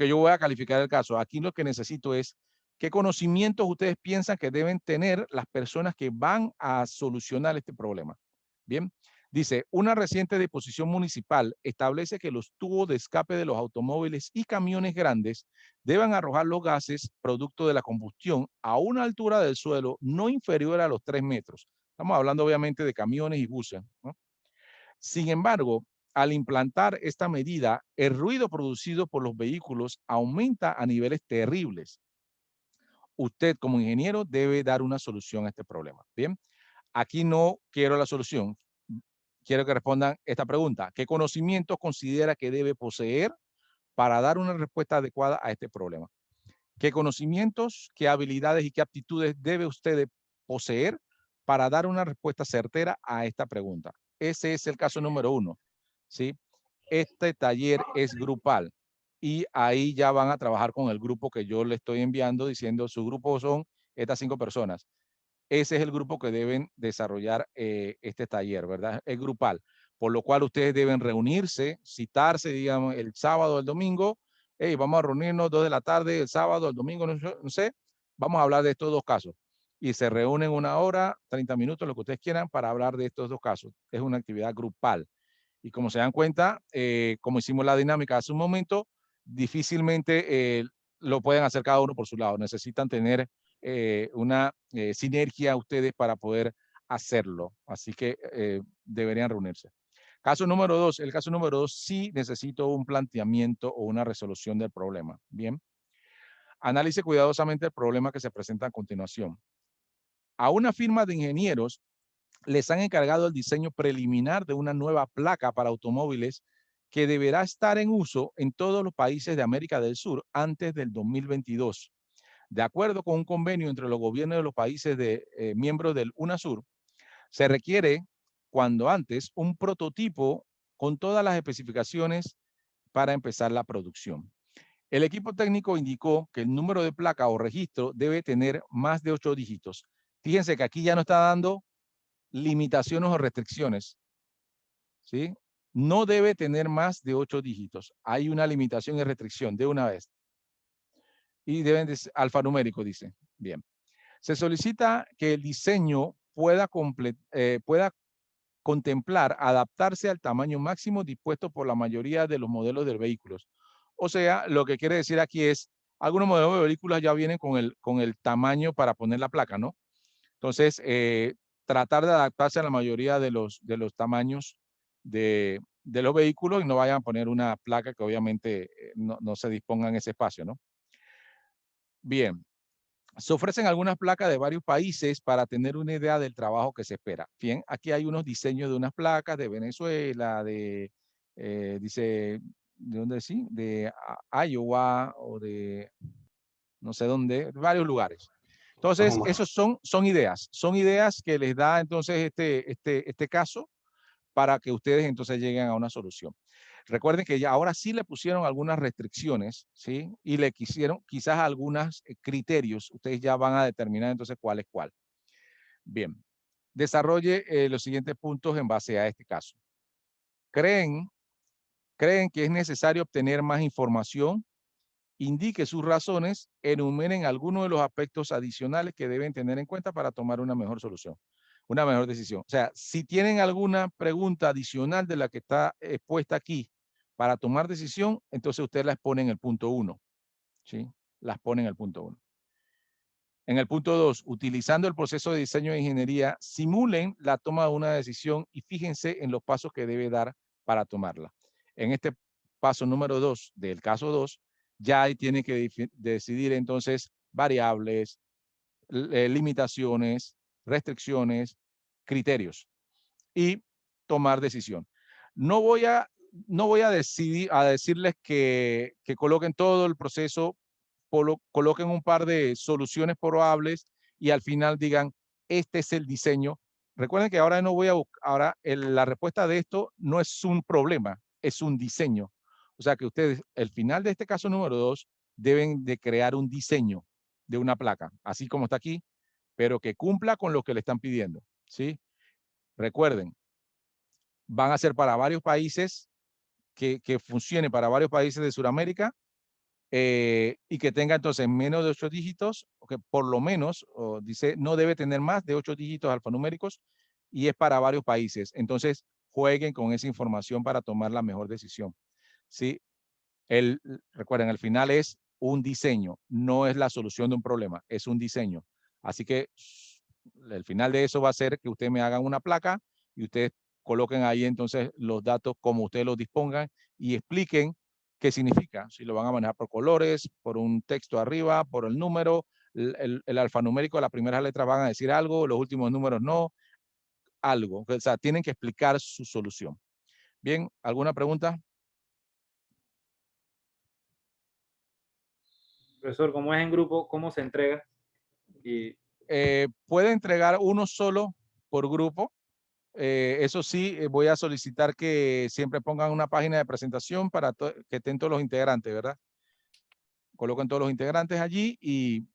yo voy a calificar el caso. Aquí lo que necesito es qué conocimientos ustedes piensan que deben tener las personas que van a solucionar este problema. Bien, dice, una reciente disposición municipal establece que los tubos de escape de los automóviles y camiones grandes deben arrojar los gases producto de la combustión a una altura del suelo no inferior a los 3 metros. Estamos hablando obviamente de camiones y buses, ¿no? Sin embargo, al implantar esta medida, el ruido producido por los vehículos aumenta a niveles terribles. Usted como ingeniero debe dar una solución a este problema. Bien, aquí no quiero la solución. Quiero que respondan esta pregunta. ¿Qué conocimientos considera que debe poseer para dar una respuesta adecuada a este problema? ¿Qué conocimientos, qué habilidades y qué aptitudes debe usted poseer para dar una respuesta certera a esta pregunta? Ese es el caso número 1. ¿Sí? Este taller es grupal y ahí ya van a trabajar con el grupo que yo le estoy enviando diciendo su grupo son estas 5 personas. Ese es el grupo que deben desarrollar este taller, ¿verdad? Es grupal, por lo cual ustedes deben reunirse, citarse, digamos, el sábado o el domingo. Hey, vamos a reunirnos 2 de la tarde, el sábado, el domingo, no sé. Vamos a hablar de estos 2 casos. Y se reúnen 1 hora, 30 minutos, lo que ustedes quieran, para hablar de estos 2 casos. Es una actividad grupal. Y como se dan cuenta, como hicimos la dinámica hace un momento, difícilmente lo pueden hacer cada uno por su lado. Necesitan tener una sinergia ustedes para poder hacerlo. Así que deberían reunirse. Caso número 2. El caso número 2 sí necesito un planteamiento o una resolución del problema. Bien. Analice cuidadosamente el problema que se presenta a continuación. A una firma de ingenieros les han encargado el diseño preliminar de una nueva placa para automóviles que deberá estar en uso en todos los países de América del Sur antes del 2022. De acuerdo con un convenio entre los gobiernos de los países miembros del UNASUR, se requiere, cuando antes, un prototipo con todas las especificaciones para empezar la producción. El equipo técnico indicó que el número de placa o registro debe tener más de 8 dígitos. Fíjense que aquí ya no está dando limitaciones o restricciones, ¿sí? No debe tener más de 8 dígitos. Hay una limitación y restricción de una vez. Y deben de ser alfanumérico, dice. Bien. Se solicita que el diseño pueda contemplar adaptarse al tamaño máximo dispuesto por la mayoría de los modelos de vehículos. O sea, lo que quiere decir aquí es, algunos modelos de vehículos ya vienen con el tamaño para poner la placa, ¿no? Entonces, tratar de adaptarse a la mayoría de los tamaños de los vehículos y no vayan a poner una placa que obviamente no se disponga en ese espacio, ¿no? Bien, se ofrecen algunas placas de varios países para tener una idea del trabajo que se espera. Bien, aquí hay unos diseños de unas placas de Venezuela, dice, ¿de dónde sí? De Iowa o de no sé dónde, varios lugares. Entonces, esos son ideas que les da entonces este caso para que ustedes entonces lleguen a una solución. Recuerden que ya ahora sí le pusieron algunas restricciones, ¿sí? Y le quisieron quizás algunos criterios. Ustedes ya van a determinar entonces cuál es cuál. Bien. Desarrolle los siguientes puntos en base a este caso. ¿Creen que es necesario obtener más información? Indique sus razones, enumeren algunos de los aspectos adicionales que deben tener en cuenta para tomar una mejor solución, una mejor decisión. O sea, si tienen alguna pregunta adicional de la que está expuesta aquí para tomar decisión, entonces usted las pone en el punto 1, ¿sí? Las pone en el punto 1. En el punto 2, utilizando el proceso de diseño de ingeniería, simulen la toma de una decisión y fíjense en los pasos que debe dar para tomarla. En este paso número 2 del caso 2, ya ahí tiene que decidir entonces variables, limitaciones, restricciones, criterios y tomar decisión. No voy a decirles que coloquen todo el proceso, coloquen un par de soluciones probables y al final digan, este es el diseño. Recuerden que ahora no voy a buscar, la respuesta de esto no es un problema, es un diseño. O sea que ustedes, el final de este caso número 2, deben de crear un diseño de una placa, así como está aquí, pero que cumpla con lo que le están pidiendo, ¿sí? Recuerden, van a ser para varios países, que funcione para varios países de Sudamérica, y que tenga entonces menos de 8 dígitos, o que por lo menos, dice, no debe tener más de 8 dígitos alfanuméricos y es para varios países. Entonces, jueguen con esa información para tomar la mejor decisión. ¿Sí? Recuerden, al final es un diseño, no es la solución de un problema, es un diseño. Así que el final de eso va a ser que ustedes me hagan una placa y ustedes coloquen ahí entonces los datos como ustedes los dispongan y expliquen qué significa. Si lo van a manejar por colores, por un texto arriba, por el número, el alfanumérico, las primeras letras van a decir algo, los últimos números no, algo. O sea, tienen que explicar su solución. Bien, ¿alguna pregunta? Profesor, como es en grupo, ¿cómo se entrega? Y Puede entregar uno solo por grupo. Eso sí, voy a solicitar que siempre pongan una página de presentación para que estén todos los integrantes, ¿verdad? Coloquen todos los integrantes allí y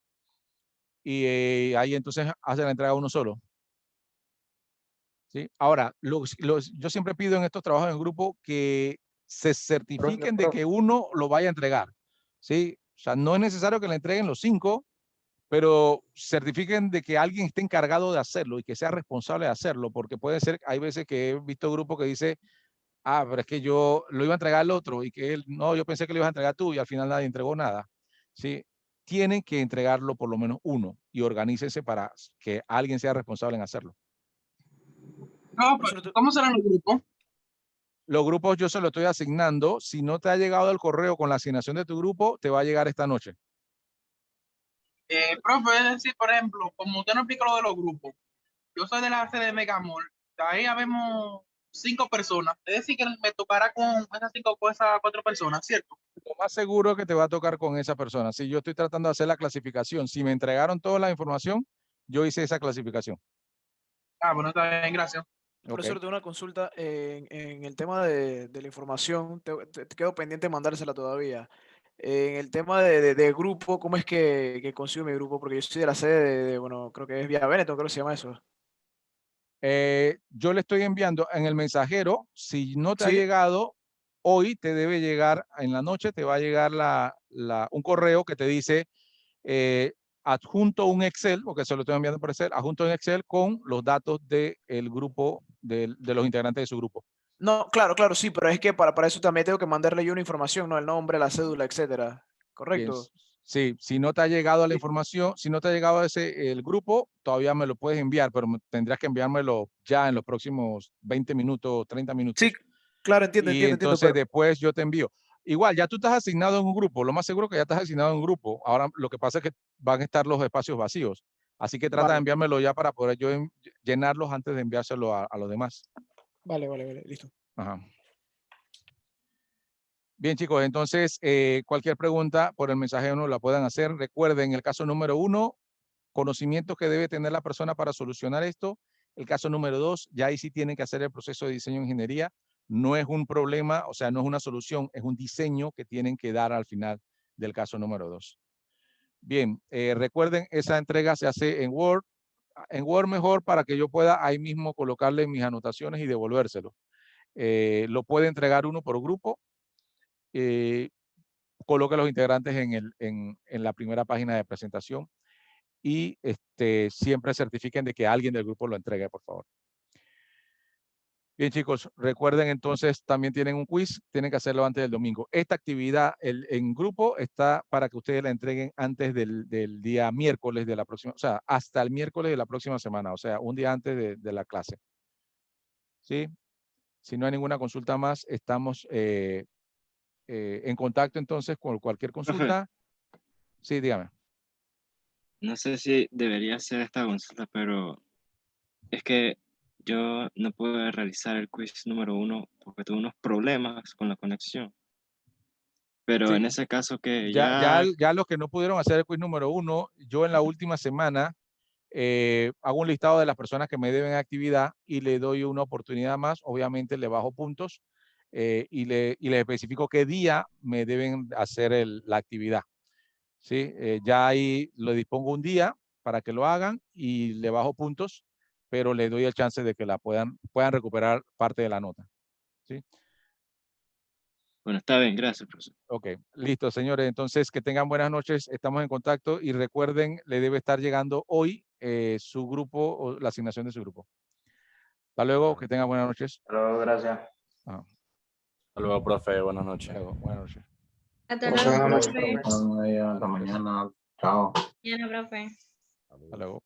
ahí entonces hacen la entrega uno solo. ¿Sí? Ahora, yo siempre pido en estos trabajos en grupo que se certifiquen de que uno lo vaya a entregar. ¿Sí? O sea, no es necesario que le entreguen los 5, pero certifiquen de que alguien esté encargado de hacerlo y que sea responsable de hacerlo, porque puede ser, hay veces que he visto grupos que dice, ah, pero es que yo lo iba a entregar al otro y que él, no, yo pensé que lo ibas a entregar tú y al final nadie entregó nada. ¿Sí? Tienen que entregarlo por lo menos uno y organícense para que alguien sea responsable en hacerlo. No, pero ¿cómo serán los grupos? Los grupos yo se los estoy asignando. Si no te ha llegado el correo con la asignación de tu grupo, te va a llegar esta noche. Profe, es decir, por ejemplo, como usted nos explicó lo de los grupos, yo soy de la sede de Megamall, ahí habemos 5 personas, es decir, que me tocará con esas 4 personas, ¿cierto? Lo más seguro es que te va a tocar con esa persona. Si yo estoy tratando de hacer la clasificación, si me entregaron toda la información, yo hice esa clasificación. Ah, bueno, está bien, gracias. Profesor, tengo una consulta en el tema de la información, te quedo pendiente de mandársela todavía. En el tema de grupo, ¿cómo es que consigo mi grupo? Porque yo soy de la sede bueno, creo que es Vía Veneto, creo que se llama eso. Yo le estoy enviando en el mensajero, si no te ha Sí. llegado, hoy te debe llegar, en la noche te va a llegar un correo que te dice adjunto un Excel, porque se lo estoy enviando por Excel, adjunto un Excel con los datos del grupo, de los integrantes de su grupo. No, claro, sí, pero es que para eso también tengo que mandarle yo una información, ¿no? El nombre, la cédula, etcétera. ¿Correcto? Bien. Sí, si no te ha llegado la información, si no te ha llegado el grupo, todavía me lo puedes enviar, pero tendrás que enviármelo ya en los próximos 20 minutos, 30 minutos. Sí, claro, entiendo. Entonces Pero después yo te envío. Igual, ya tú estás asignado en un grupo, lo más seguro que ya estás asignado en un grupo. Ahora lo que pasa es que van a estar los espacios vacíos. Así que trata de enviármelo ya para poder yo llenarlos antes de enviárselo a los demás. Vale, listo. Ajá. Bien, chicos, entonces cualquier pregunta por el mensaje nos la puedan hacer. Recuerden, el caso número 1, conocimientos que debe tener la persona para solucionar esto. El caso número 2, ya ahí sí tienen que hacer el proceso de diseño de ingeniería. No es un problema, o sea, no es una solución, es un diseño que tienen que dar al final del caso número 2. Bien, recuerden, esa entrega se hace en Word. En Word mejor para que yo pueda ahí mismo colocarle mis anotaciones y devolvérselo. Lo puede entregar uno por grupo. Coloque los integrantes en la primera página de presentación y siempre certifiquen de que alguien del grupo lo entregue, por favor. Bien, chicos, recuerden entonces, también tienen un quiz, tienen que hacerlo antes del domingo. Esta actividad en grupo está para que ustedes la entreguen antes del día miércoles de la próxima, o sea, hasta el miércoles de la próxima semana, o sea, un día antes de la clase. ¿Sí? Si no hay ninguna consulta más, estamos en contacto entonces con cualquier consulta. Sí, dígame. No sé si debería hacer esta consulta, pero es que yo no pude realizar el quiz número 1 porque tuve unos problemas con la conexión. Pero Sí, en ese caso que ya los que no pudieron hacer el quiz número 1, yo en la última semana hago un listado de las personas que me deben actividad y le doy una oportunidad más. Obviamente le bajo puntos y les especifico qué día me deben hacer la actividad. ¿Sí? Ya ahí lo dispongo un día para que lo hagan y le bajo puntos, pero le doy el chance de que la puedan recuperar parte de la nota. ¿Sí? Bueno, está bien, gracias, profesor. Ok, listo, señores. Entonces, que tengan buenas noches. Estamos en contacto y recuerden, le debe estar llegando hoy su grupo o la asignación de su grupo. Hasta luego, que tengan buenas noches. Hasta luego, gracias. Ah. Hasta luego, profe. Buenas noches. Buenas noches. Hasta luego, profe. Hasta mañana. Chao. Mañana, profe. Hasta luego.